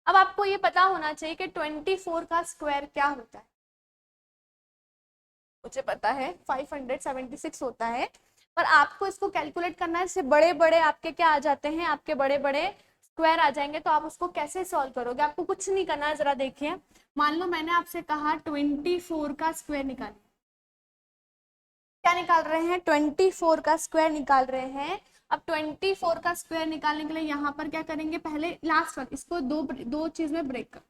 अब आपको ये पता होना चाहिए कि 24 का स्क्वायर क्या होता है। मुझे पता है 576 होता है, पर आपको इसको कैलकुलेट करना है। इससे बड़े बड़े आपके क्या आ जाते हैं, आपके बड़े बड़े स्क्वायर आ जाएंगे, तो आप उसको कैसे सॉल्व करोगे। आपको कुछ नहीं करना है, जरा देखिए, मान लो मैंने आपसे कहा 24 का स्क्वायर निकालिए। क्या निकाल रहे हैं, 24 का स्क्वायर निकाल रहे हैं। अब 24 का स्क्वायर निकालने के लिए यहाँ पर क्या करेंगे, पहले लास्ट वाले इसको दो चीज में ब्रेक कर,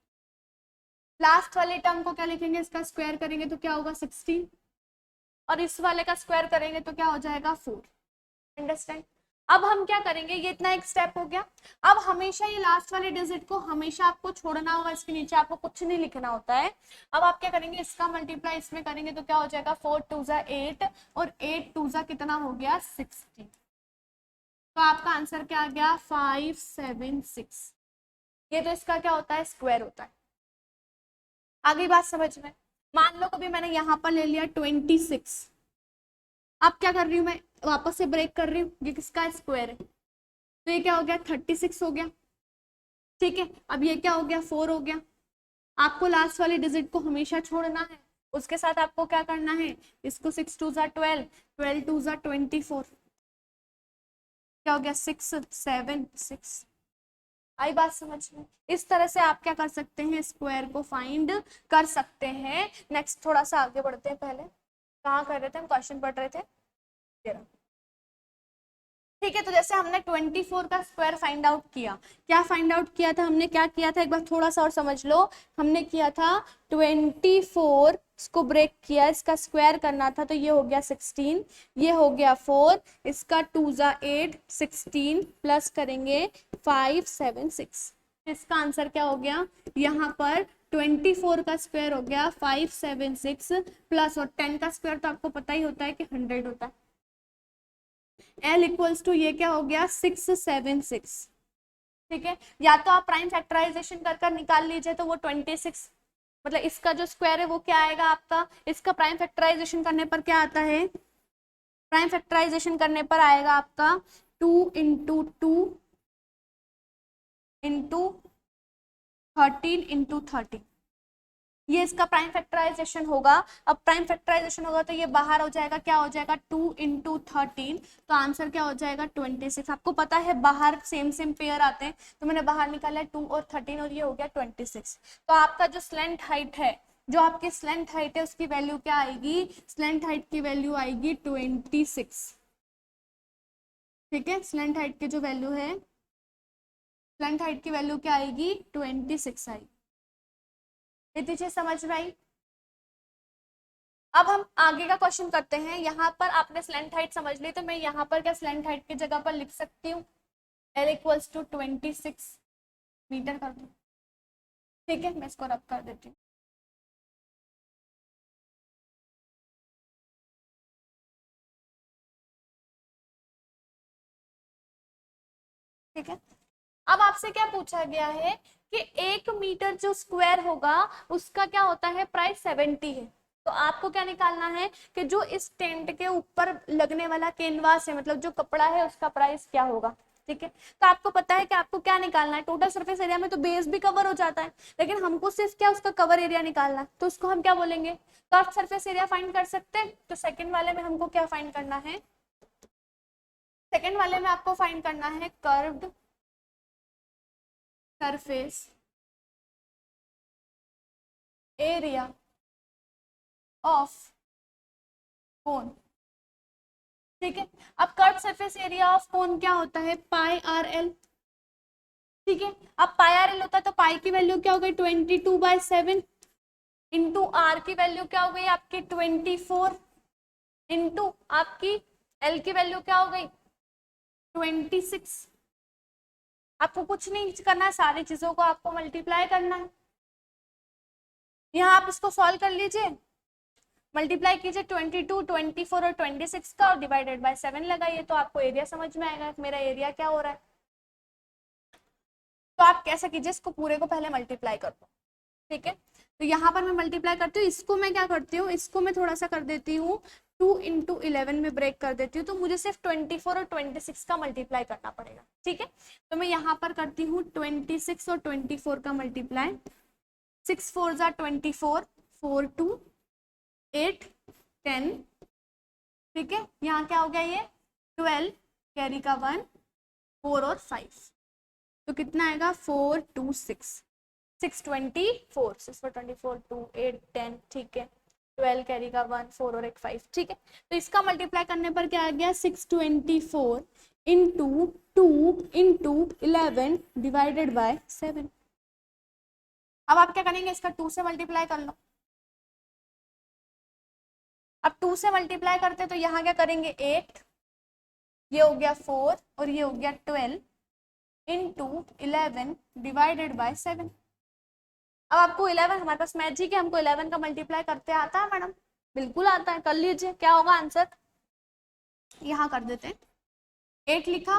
लास्ट वाले टर्म को क्या लिखेंगे, इसका स्क्वायर करेंगे तो क्या होगा 16, और इस वाले का स्क्वायर करेंगे तो क्या हो जाएगा 4। अंडरस्टैंड? अब हम क्या करेंगे, ये इतना एक स्टेप हो गया। अब हमेशा ये लास्ट वाले डिजिट को हमेशा आपको छोड़ना होगा, इसके नीचे आपको कुछ नहीं लिखना होता है। अब आप क्या करेंगे, इसका मल्टीप्लाई इसमें करेंगे तो क्या हो जाएगा 4 2 जा 8 और 8 2 जा कितना हो गया 16। तो आपका आंसर क्या आ गया 576। ये तो इसका क्या होता है स्क्वायर होता है। आगे बात समझ में? मान लो कभी मैंने यहाँ पर ले लिया 26, अब क्या कर रही हूँ मैं, वापस से ब्रेक कर रही हूँ, ये किसका स्क्वायर है, तो ये क्या हो गया 36 हो गया। ठीक है, अब ये क्या हो गया 4 हो गया। आपको लास्ट वाले डिजिट को हमेशा छोड़ना है, उसके साथ आपको क्या करना है, इसको 6 2 जा 12, 12 2 जा 24, क्या हो गया 6 7 6। आई बात समझ में? इस तरह से आप क्या कर सकते हैं, स्क्वायर को फाइंड कर सकते हैं। नेक्स्ट थोड़ा सा आगे बढ़ते हैं, पहले कहाँ कर रहे थे हम, क्वेश्चन पढ़ रहे थे। ठीक है, तो जैसे हमने 24 का स्क्वायर फाइंड आउट किया, क्या फाइंड आउट किया था हमने, क्या किया था एक बार थोड़ा सा और समझ लो। हमने किया था 24 इसको ब्रेक किया, इसका स्क्वायर करना था, तो ये हो गया 16, ये हो गया 4, इसका 2 जा 8 16 प्लस करेंगे 5 7 6। इसका आंसर क्या हो गया, यहाँ पर 24 का स्क्वायर हो गया 576 प्लस, और 10 का स्क्वायर तो आपको पता ही होता है कि 100 होता है। L इक्वल्स टू ये क्या हो गया 676। ठीक है, या तो आप प्राइम फैक्टराइजेशन कर कर निकाल लीजिए, तो वो 26, मतलब इसका जो स्क्वायर है वो क्या आएगा आपका, इसका प्राइम फैक्टराइजेशन करने पर क्या आता है, प्राइम फैक्टराइजेशन करने पर आएगा आपका 2 इंटू 2 इंटू 13 इंटू 13, ये इसका प्राइम फैक्टराइजेशन होगा। अब प्राइम फैक्टराइजेशन होगा तो ये बाहर हो जाएगा, क्या हो जाएगा 2 इंटू 13, तो आंसर क्या हो जाएगा 26। आपको पता है बाहर सेम सेम पेयर आते हैं, तो मैंने बाहर निकाला 2 और 13 और ये हो गया 26। तो आपका जो स्लेंट हाइट है, जो आपकी स्लेंट हाइट है उसकी वैल्यू क्या आएगी, स्लेंट हाइट की वैल्यू आएगी 26। ठीक है, स्लेंट हाइट की जो वैल्यू है, स्लेंट हाइट की वैल्यू क्या आएगी 26 आएगी। इतनी चीज समझ में आई? अब हम आगे का क्वेश्चन करते हैं। यहाँ पर आपने स्लेंट हाइट समझ ली, तो मैं यहाँ पर क्या स्लेंट हाइट की जगह पर लिख सकती हूँ L इक्वल्स टू 26 मीटर कर दूँ। ठीक है, मैं इसको रब कर देती हूँ। ठीक है, अब आपसे क्या पूछा गया है कि 1 मीटर जो स्क्वायर होगा उसका क्या होता है प्राइस 70 है। तो आपको क्या निकालना है कि जो इस टेंट के ऊपर लगने वाला कैनवास है, मतलब जो कपड़ा है, उसका प्राइस क्या होगा। ठीक है, तो आपको पता है कि आपको क्या निकालना है, टोटल सरफेस एरिया में तो बेस भी कवर हो जाता है, लेकिन हमको सिर्फ क्या उसका कवर एरिया निकालना है, तो उसको हम क्या बोलेंगे, कर्व सरफेस एरिया फाइंड कर सकते हैं। तो सेकंड वाले में हमको क्या फाइंड करना है, सेकंड वाले में आपको फाइंड करना है कर्व्ड सरफेस एरिया ऑफ कोन। ठीक है, अब कर्व सरफेस एरिया ऑफ कोन क्या होता है, पाई आर एल। ठीक है, अब पाई आर एल होता है तो पाई की वैल्यू क्या हो गई 22/7 इंटू आर की वैल्यू क्या हो गई आपकी 24 इंटू आपकी एल की वैल्यू क्या हो गई 26। आपको कुछ नहीं करना है, सारी चीजों को आपको मल्टीप्लाई करना है। यहाँ आप इसको सॉल्व कर लीजिए, मल्टीप्लाई कीजिए 22, 24 और 26 का और डिवाइडेड बाय 7 लगाइए तो आपको एरिया समझ में आएगा मेरा एरिया क्या हो रहा है। तो आप कैसे कीजिए, इसको पूरे को पहले मल्टीप्लाई कर दो। ठीक है, तो यहाँ पर मैं मल्टीप्लाई करती हूँ, इसको मैं क्या करती हूँ, इसको मैं थोड़ा सा कर देती हूँ 2 इंटू 11 में ब्रेक कर देती हूँ, तो मुझे सिर्फ 24 और 26 का मल्टीप्लाई करना पड़ेगा। ठीक है, तो मैं यहाँ पर करती हूँ 26 और 24 का मल्टीप्लाई। 6 4 जा 24, 4 2 8 10। ठीक है, यहाँ क्या हो गया ये 12 कैरी का 1 4 और 5, तो कितना आएगा 4 2 6 624 6 4 24 2 8 10। ठीक है, 12 कैरी का 1 4 और एक 5। ठीक है, तो इसका मल्टीप्लाई करने पर क्या आ गया 624 इंटू 2 इंटू 11 डिवाइडेड बाय 7। अब आप क्या करेंगे, इसका 2 से मल्टीप्लाई कर लो। अब 2 से मल्टीप्लाई करते तो यहाँ क्या करेंगे 8, ये हो गया 4 और ये हो गया 12 इंटू 11 डिवाइडेड बाय 7। अब आपको 11 हमारे पास मैजिक है, हमको 11 का मल्टीप्लाई करते आता है मैडम, बिल्कुल आता है, कर लीजिए। क्या होगा आंसर, यहाँ कर देते हैं 8 लिखा,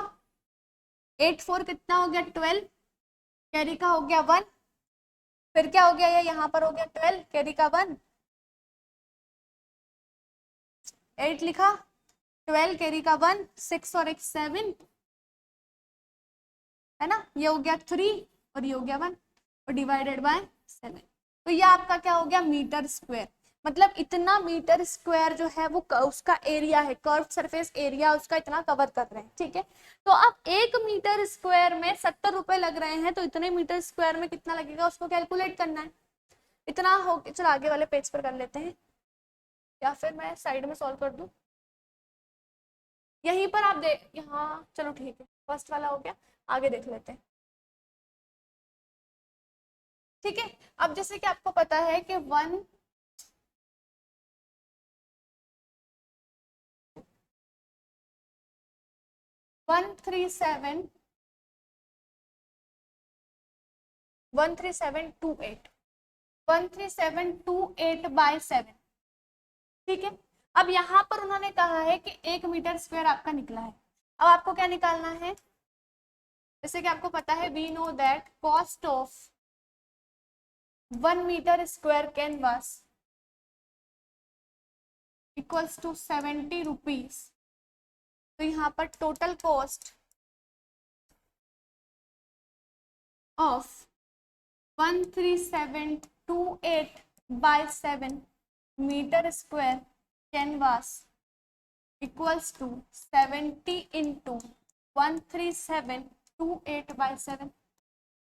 8 4 कितना हो गया 12 कैरी का हो गया 1, फिर क्या हो गया ये यहाँ पर हो गया 12 कैरी का 1, 8 लिखा 12 कैरी का 1 6 और एक 7 है ना, ये हो गया 3 और ये हो गया 1 और डिवाइडेड बाय 7। तो ये आपका क्या हो गया मीटर स्क्वायर, मतलब इतना मीटर स्क्वायर जो है वो उसका एरिया है, कर्व सरफेस एरिया उसका इतना कवर कर रहे हैं। ठीक है, तो अब 1 मीटर स्क्वायर में 70 रुपए लग रहे हैं, तो इतने मीटर स्क्वायर में कितना लगेगा उसको कैलकुलेट करना है। इतना हो, चलो आगे वाले पेज पर कर लेते हैं, या फिर मैं साइड में सॉल्व कर दूं, यहीं पर आप दे, यहाँ चलो ठीक है, फर्स्ट वाला हो गया, आगे देख लेते हैं। ठीक है, अब जैसे कि आपको पता है कि 137 13728 13728/7। ठीक है, अब यहाँ पर उन्होंने कहा है कि 1 मीटर स्क्वायर आपका निकला है। अब आपको क्या निकालना है, जैसे कि आपको पता है we know that cost of 1 metre square canvas equals to 70 rupees. तो यहाँ पर total cost of 13728/7 metre square canvas equals to 70 into 13728/7।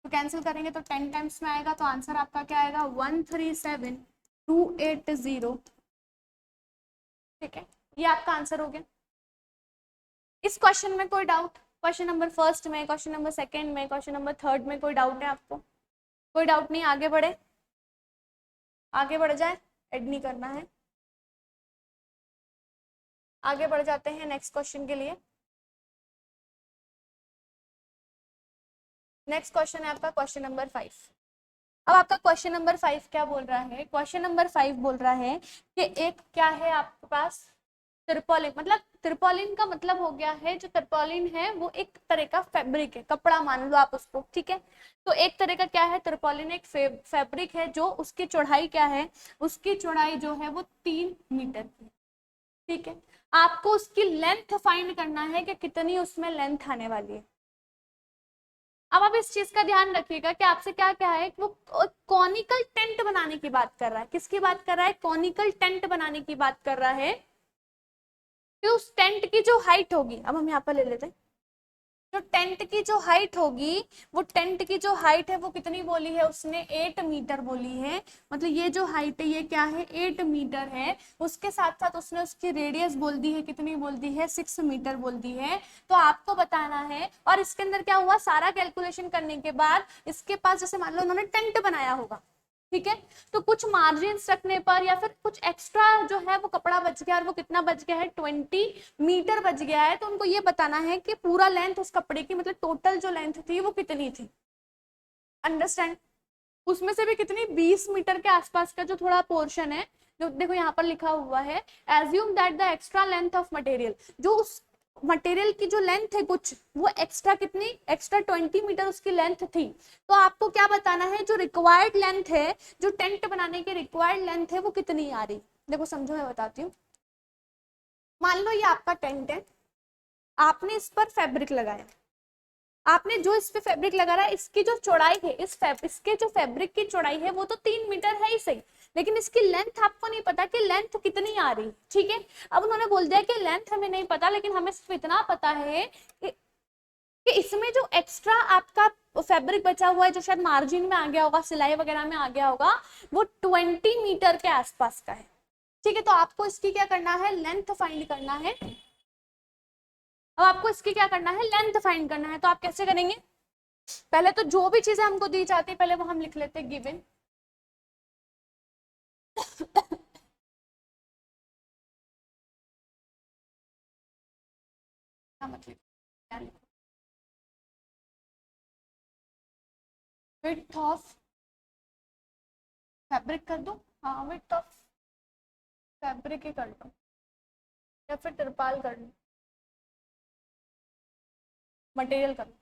तो कैंसिल करेंगे तो 10 टाइम्स में आएगा, तो आंसर आपका क्या आएगा 137,280। ठीक है, ये आपका आंसर हो गया। इस क्वेश्चन में कोई डाउट, क्वेश्चन नंबर फर्स्ट में, क्वेश्चन नंबर सेकंड में, क्वेश्चन नंबर थर्ड में कोई डाउट है आपको? कोई डाउट नहीं, आगे बढ़े, आगे बढ़ जाए, ऐड नहीं करना है, आगे बढ़ जाते हैं नेक्स्ट क्वेश्चन के लिए। नेक्स्ट क्वेश्चन है आपका क्वेश्चन नंबर 5। अब आपका क्वेश्चन नंबर 5 क्या बोल रहा है, क्वेश्चन नंबर 5 बोल रहा है कि एक क्या है आपके पास तिरपोलिन, मतलब तिरपोलिन का मतलब हो गया है, जो तिरपोलिन है वो एक तरह का फैब्रिक है, कपड़ा मान लो आप उसको। ठीक है, तो एक तरह का क्या है तिरपोलिन, एक फैब्रिक है, जो उसकी चौड़ाई क्या है, उसकी चौड़ाई जो है वो 3 मीटर की। ठीक है, आपको उसकी लेंथ फाइंड करना है कि कितनी उसमें लेंथ आने वाली है। अब आप इस चीज का ध्यान रखिएगा कि आपसे क्या क्या है, वो कॉनिकल टेंट बनाने की बात कर रहा है। किसकी बात कर रहा है, कॉनिकल टेंट बनाने की बात कर रहा है, कि उस टेंट की जो हाइट होगी, अब हम यहाँ पर ले लेते हैं, जो टेंट की जो हाइट होगी, वो टेंट की जो हाइट है वो कितनी बोली है उसने, 8 मीटर बोली है। मतलब ये जो हाइट है ये क्या है, 8 मीटर है। उसके साथ साथ उसने उसकी रेडियस बोल दी है, कितनी बोल दी है, 6 मीटर बोल दी है। तो आपको बताना है, और इसके अंदर क्या हुआ, सारा कैलकुलेशन करने के बाद इसके पास जैसे मान लो उन्होंने टेंट बनाया होगा, ठीक है, तो कुछ मार्जिन रखने पर या फिर कुछ एक्स्ट्रा जो है वो कपड़ा बच गया, और वो कितना बच गया है, 20 मीटर बच गया है। तो उनको ये बताना है कि पूरा लेंथ उस कपड़े की, मतलब टोटल जो लेंथ थी वो कितनी थी। अंडरस्टैंड। उसमें से भी कितनी, 20 मीटर के आसपास का जो थोड़ा पोर्शन है, जो देखो यहाँ पर लिखा हुआ है, assume that the extra length of material, जो उस मटेरियल की जो लेंथ है कुछ, वो एक्स्ट्रा कितनी, एक्स्ट्रा 20 मीटर उसकी लेंथ थी। तो आपको क्या बताना है, जो रिक्वायर्ड लेंथ है, जो टेंट बनाने की रिक्वायर्ड लेंथ है वो कितनी आ रही। देखो समझो, मैं बताती हूँ। मान लो ये आपका टेंट है, आपने इस पर फैब्रिक लगाया, आपने जो इस पे फैब्रिक लगा रहा है, इसकी जो चौड़ाई है, इसके जो फैब्रिक की चौड़ाई है वो तो 3 मीटर है ही सही, लेकिन इसकी लेंथ आपको नहीं पता कि लेंथ कितनी आ रही, ठीक है। अब उन्होंने बोल दिया कि लेंथ हमें नहीं पता, लेकिन हमें सिर्फ इतना पता है कि इसमें जो एक्स्ट्रा आपका फैब्रिक बचा हुआ है, जो शायद मार्जिन में आ गया होगा, सिलाई वगैरह में आ गया होगा, वो 20 मीटर के आसपास का है, ठीक है। तो आपको इसकी क्या करना है, लेंथ फाइंड करना है। अब आपको इसकी क्या करना है, लेंथ फाइंड करना है। तो आप कैसे करेंगे, पहले तो जो भी चीजें हमको दी जाती है पहले वो हम लिख लेते हैं गिवन। क्या मतलब, क्या लिखो, विड्थ ऑफ फैब्रिक कर दो, हाँ विड्थ ऑफ फैब्रिक ही कर दो, या फिर तिरपाल कर लो, मटेरियल कर लो,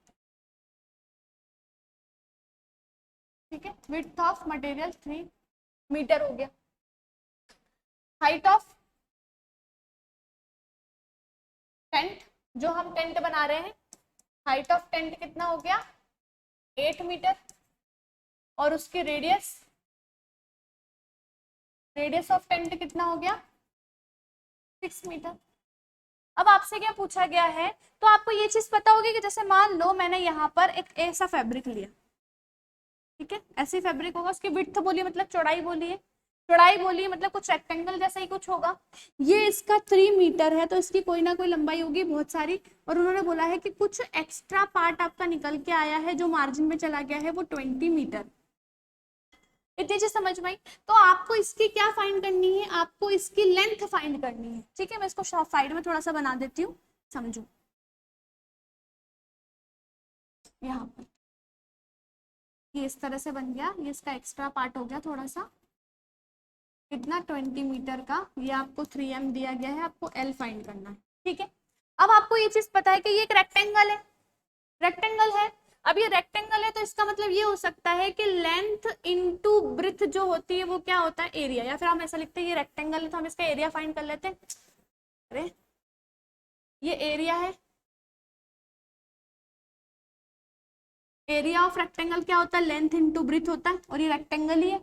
ठीक है। विड्थ ऑफ मटेरियल 3 मीटर हो गया। हाइट ऑफ टेंट, जो हम टेंट बना रहे हैं, हाइट ऑफ टेंट कितना हो गया, 8 मीटर। और उसकी रेडियस, रेडियस ऑफ टेंट कितना हो गया, 6 मीटर। अब आपसे क्या पूछा गया है, तो आपको ये चीज पता होगी कि जैसे मान लो मैंने यहाँ पर एक ऐसा फैब्रिक लिया, ठीक है, ऐसी फैब्रिक होगा, उसकी विड्थ बोली मतलब चौड़ाई बोली है, चौड़ाई बोली है मतलब कुछ रेक्टेंगल जैसा ही कुछ होगा। ये इसका 3 मीटर है, तो इसकी कोई ना कोई लंबाई होगी बहुत सारी, और उन्होंने बोला है कि कुछ एक्स्ट्रा पार्ट आपका निकल के आया है, जो मार्जिन में चला गया है, वो 20 मीटर। इतनी चीज समझ में आई। तो आपको इसकी क्या फाइंड करनी है, आपको इसकी लेंथ फाइंड करनी है, ठीक है। मैं इसको साइड में थोड़ा सा बना देती हूँ, समझो। यहाँ पर ये इस तरह से बन गया, ये इसका एक्स्ट्रा पार्ट हो गया थोड़ा सा, कितना, 20 मीटर का। ये आपको 3m दिया गया है, आपको l फाइंड करना है, ठीक है। अब आपको ये चीज पता है कि ये एक रेक्टेंगल है, रेक्टेंगल है। अब ये रेक्टेंगल है तो इसका मतलब ये हो सकता है कि लेंथ इनटू ब्रेथ जो होती है वो क्या होता है, एरिया। या फिर हम ऐसा लिखते हैं ये रेक्टेंगल है तो हम इसका एरिया फाइंड कर लेते हैं। अरे ये एरिया है, एरिया ऑफ रेक्टेंगल क्या होता है, लेंथ इनटू ब्रेथ होता है, और ये रेक्टेंगल ही है,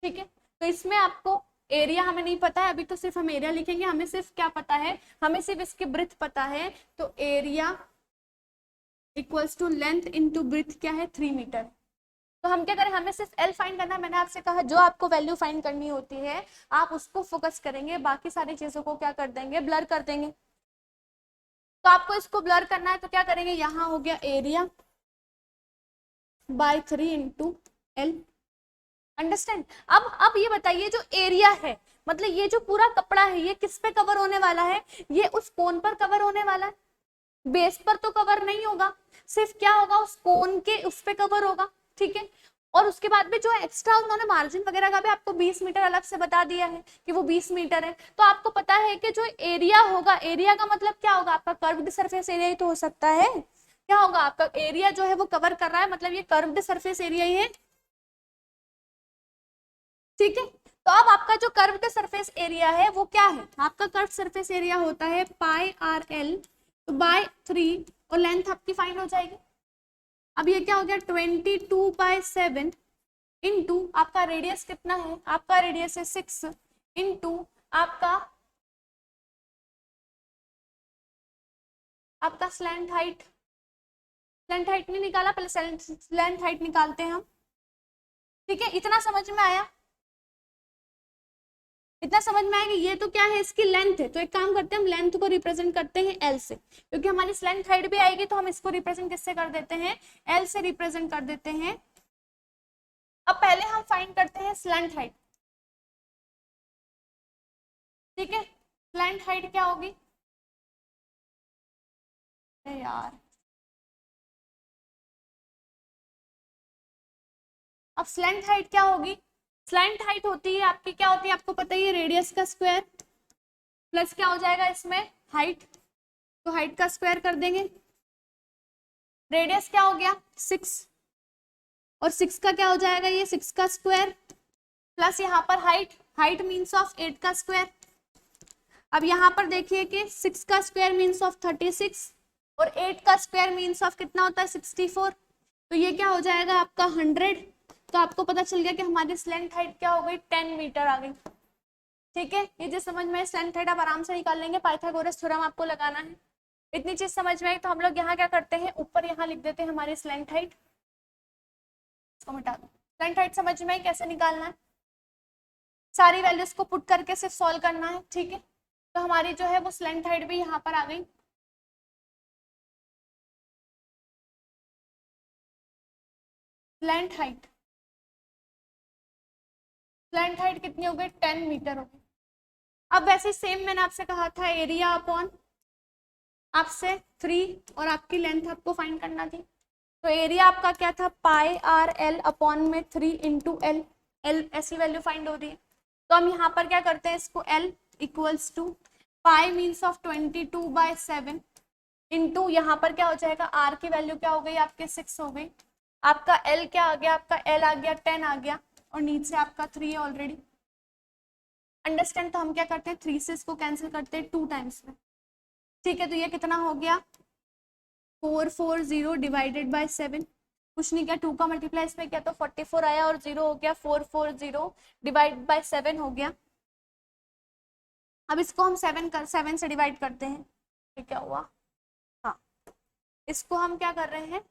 ठीक है। तो इसमें आपको एरिया हमें नहीं पता है, अभी तो सिर्फ हम एरिया लिखेंगे, हमें सिर्फ क्या पता है, हमें सिर्फ इसकी ब्रेथ पता है। तो area equals to length into breadth क्या है, 3 मीटर। तो हम क्या करें, हमें सिर्फ एल फाइंड करना है। मैंने आपसे कहा जो आपको वैल्यू फाइंड करनी होती है आप उसको फोकस करेंगे, बाकी सारी चीजों को क्या कर देंगे, ब्लर कर देंगे। तो आपको इसको ब्लर करना है तो क्या करेंगे, यहाँ हो गया area bye 3 into L. Understand. अब ये बताइए, जो एरिया है मतलब ये जो पूरा कपड़ा है ये किस पे कवर होने वाला है, ये उस कोन पर कवर होने वाला है, बेस पर तो कवर नहीं होगा, सिर्फ क्या होगा, उस कोन के उस पे कवर होगा, ठीक है। और उसके बाद भी जो एक्स्ट्रा उन्होंने मार्जिन वगैरह का भी आपको 20 मीटर अलग से बता दिया है कि वो 20 मीटर है। तो आपको पता है कि जो एरिया होगा, एरिया का मतलब क्या होगा, आपका कर्व्ड सरफेस एरिया ही तो हो सकता है। क्या होगा, आपका एरिया जो है वो कवर कर रहा है, मतलब ये कर्व्ड सरफेस एरिया ही है, ठीक है। तो अब आपका जो कर्व्ड सरफेस एरिया है वो क्या है, आपका कर्व सरफेस एरिया होता है पाई आर एल बाय 3, और लेंथ आपकी फाइंड हो जाएगी। अब ये क्या हो गया, 22/7 इंटू आपका रेडियस कितना है, आपका रेडियस है 6 इंटू आपका आपका स्लैंट हाइट स्लेंथ हाइट नहीं निकाला, पहले स्लेंथ हाइट निकालते हैं हम। ठीक है, इतना समझ में आया? इतना समझ में आया कि ये तो क्या है, इसकी लेंथ है। तो एक काम करते हैं, हम लेंथ को रिप्रेजेंट करते हैं एल से, क्योंकि हमारी स्लेंथ हाइट भी आएगी तो हम इसको रिप्रेजेंट किससे कर देते हैं, एल से रिप्रेजेंट कर देते हैं। अब पहले हम फाइंड करते हैं स्लेंथ हाइट। ठीक है, स्लेंथ हाइट क्या होगी यार, अब स्लेंथ हाइट क्या होगी, स्लेंथ हाइट होती है आपकी, क्या होती है आपको पता ही है, रेडियस का स्क्वायर प्लस क्या हो जाएगा इसमें, हाइट। तो हाइट का स्क्वायर कर देंगे, रेडियस क्या हो गया 6, और 6 का क्या हो जाएगा, ये 6 का स्क्वायर प्लस यहाँ पर हाइट, हाइट मीन्स ऑफ 8 का स्क्वायर। अब यहाँ पर देखिए कि 6 का स्क्वायर मीन्स ऑफ 36 और 8 का स्क्वायर मीन्स ऑफ कितना होता है 64। तो ये क्या हो जाएगा आपका 100। तो आपको पता चल गया कि हमारी स्लेंथ हाइट क्या हो गई, 10 मीटर आ गई। ठीक है, ये जो समझ में स्लेंथ हाइट आप आराम से निकाल लेंगे, पाइथागोरस थ्योरम आपको लगाना है। इतनी चीज समझ में आई तो हम लोग यहाँ क्या करते हैं, ऊपर यहाँ लिख देते हैं हमारी स्लेंथ हाइट, इसको मिटा दो। स्लेंथ हाइट समझ में आई कैसे निकालना है, सारी वैल्यूज को पुट करके सिर्फ सॉल्व करना है। ठीक है, तो हमारी जो है वो स्लेंथ हाइट भी यहाँ पर आ गई। स्लेंथ हाइट, स्लेंथ हाइट कितनी हो गई, 10 मीटर हो गई। अब वैसे सेम मैंने आपसे कहा था एरिया अपॉन आपसे 3 और आपकी लेंथ आपको फाइंड करना थी। तो एरिया आपका क्या था, पाई आर एल अपॉन में 3 इंटू एल, एल ऐसी वैल्यू फाइंड हो रही है। तो हम यहाँ पर क्या करते हैं, इसको L equals to pi means of 22/7 into यहाँ पर क्या हो जाएगा, आर की वैल्यू क्या हो गई आपके 6 हो गई, आपका एल क्या आ गया, आपका एल आ गया 10 आ गया, और नीचे आपका 3 है ऑलरेडी। अंडरस्टैंड, तो हम क्या करते हैं 3 से इसको कैंसिल करते हैं 2 टाइम्स में। ठीक है, तो ये कितना हो गया 440 डिवाइडेड बाय 7, कुछ नहीं किया, 2 का मल्टीप्लाई इसमें किया तो 44 आया, और 0 हो गया, 440 डिवाइड बाय 7 हो गया। अब इसको हम 7 से डिवाइड करते हैं, तो क्या हुआ, हाँ इसको हम क्या कर रहे हैं,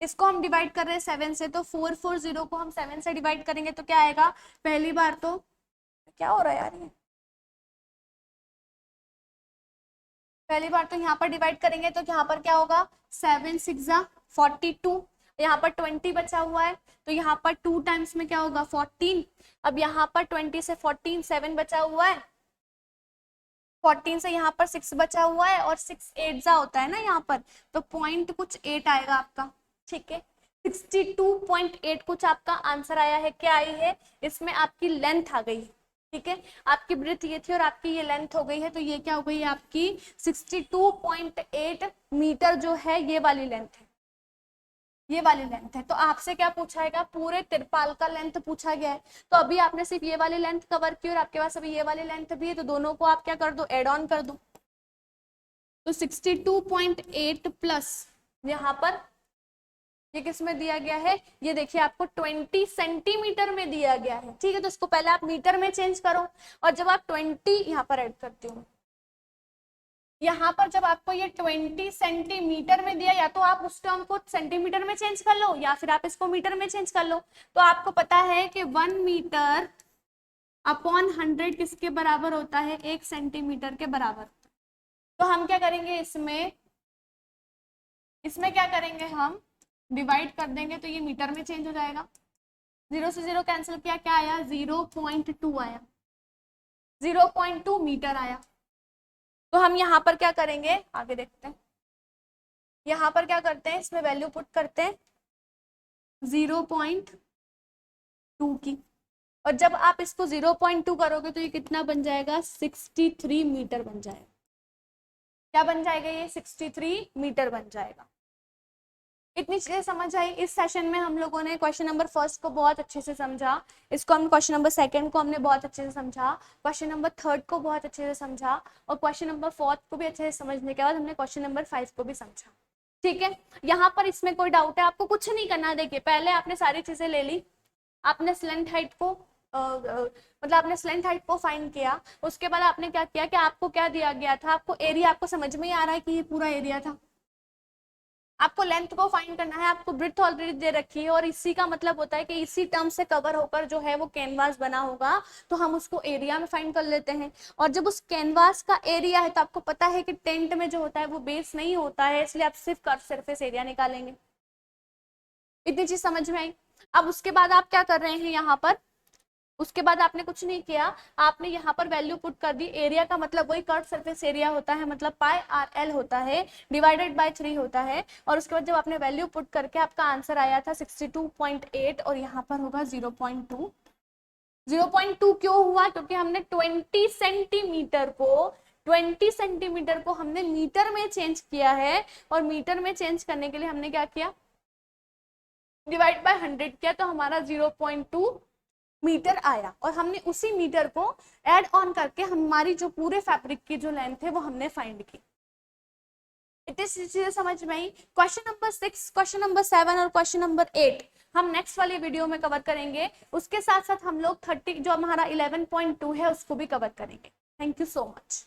इसको हम डिवाइड कर रहे हैं 7 से, तो 440 को हम 7 से डिवाइड करेंगे तो क्या आएगा, पहली बार तो क्या हो रहा है यार, ये पहली बार तो यहाँ पर डिवाइड करेंगे तो यहाँ पर क्या होगा, 7 6 42, यहाँ पर 20 बचा हुआ है, तो यहाँ पर 2 टाइम्स में क्या होगा 14। अब यहाँ पर 20 से 14 7 बचा हुआ है, 14 से यहाँ पर 6 बचा हुआ है, और 6 8 जा होता है ना यहाँ पर, तो पॉइंट कुछ 8 आएगा आपका। ठीक है, 62.8 कुछ आपका आंसर आया है, क्या आई है, इसमें आपकी लेंथ आ गई। ठीक है, आपकी ब्रेथ ये थी और आपकी ये लेंथ हो गई है, तो ये क्या हो गई है आपकी 62.8 मीटर जो है, ये वाली लेंथ है, ये वाली लेंथ है। तो आपसे क्या पूछाएगा, पूरे तिरपाल का लेंथ पूछा गया है, तो अभी आपने सिर्फ ये वाली लेंथ कवर की और आपके पास अभी ये वाली लेंथ भी है, तो दोनों को आप क्या कर दो, एड ऑन कर दो। तो 62.8 प्लस यहाँ पर ये किस में दिया गया है, ये देखिए आपको 20 सेंटीमीटर में दिया गया है। ठीक है, तो इसको पहले आप मीटर में चेंज करो, और जब आप 20 यहाँ पर ऐड करती हूँ, यहाँ पर जब आपको ये 20 सेंटीमीटर में दिया, या तो आप उस टर्म को सेंटीमीटर में चेंज कर लो या फिर आप इसको मीटर में चेंज कर लो। तो आपको पता है कि 1 मीटर अपॉन 100 किसके बराबर होता है, 1 सेंटीमीटर के बराबर। तो हम क्या करेंगे, इसमें क्या करेंगे, हम डिवाइड कर देंगे तो ये मीटर में चेंज हो जाएगा। 0 से 0 कैंसिल किया, क्या आया 0.2 आया, 0.2 मीटर आया। तो हम यहाँ पर क्या करेंगे, आगे देखते हैं, यहाँ पर क्या करते हैं, इसमें वैल्यू पुट करते हैं 0.2 की, और जब आप इसको 0.2 करोगे तो ये कितना बन जाएगा, 63 मीटर बन जाएगा। क्या बन जाएगा, ये 63 मीटर बन जाएगा। इतनी चीजें समझ आई। इस सेशन में हम लोगों ने क्वेश्चन नंबर फर्स्ट को बहुत अच्छे से समझा, इसको हम क्वेश्चन नंबर सेकंड को हमने बहुत अच्छे से समझा, क्वेश्चन नंबर थर्ड को बहुत अच्छे से समझा, और क्वेश्चन नंबर फोर्थ को भी अच्छे से समझने के बाद हमने क्वेश्चन नंबर 5 को भी समझा। ठीक है, यहाँ पर इसमें कोई डाउट है, आपको कुछ नहीं करना। देखिए पहले आपने सारी चीजें ले ली, आपने स्लेंथ हाइट को मतलब आपने स्लेंथ हाइट को फाइंड किया, उसके बाद आपने क्या किया कि आपको क्या दिया गया था, आपको एरिया, आपको समझ में ही आ रहा है कि ये पूरा एरिया था। आपको लेंथ को फाइंड करना है, आपको ब्रेड्थ ऑलरेडी दे रखी है, और इसी का मतलब होता है कि इसी टर्म से कवर होकर जो है वो कैनवास बना होगा, तो हम उसको एरिया में फाइंड कर लेते हैं। और जब उस कैनवास का एरिया है तो आपको पता है कि टेंट में जो होता है वो बेस नहीं होता है, इसलिए आप सिर्फ कर्व सरफेस एरिया निकालेंगे। इतनी चीज समझ में आई। अब उसके बाद आप क्या कर रहे हैं यहाँ पर, उसके बाद आपने कुछ नहीं किया, आपने यहाँ पर वैल्यू पुट कर दी। एरिया का मतलब वही कर्व सरफेस एरिया होता है, मतलब पाई आर एल होता है, डिवाइडेड बाय 3 होता है। और उसके बाद जब आपने वैल्यू पुट करके आपका आंसर आया था 62.8 और यहाँ पर होगा 0.2। 0.2 क्यों हुआ, क्योंकि हमने 20 सेंटीमीटर को हमने मीटर में चेंज किया है, और मीटर में चेंज करने के लिए हमने क्या किया, डिवाइड बाय 100 किया, तो हमारा 0.2 मीटर आया। और हमने उसी मीटर को ऐड ऑन करके हमारी जो पूरे फैब्रिक की जो लेंथ है वो हमने फाइंड की। इतनी चीजें समझ में आई। क्वेश्चन नंबर 6, क्वेश्चन नंबर 7 और क्वेश्चन नंबर 8 हम नेक्स्ट वाली वीडियो में कवर करेंगे। उसके साथ साथ हम लोग 30 जो हमारा 11.2 है उसको भी कवर करेंगे। Thank you so much.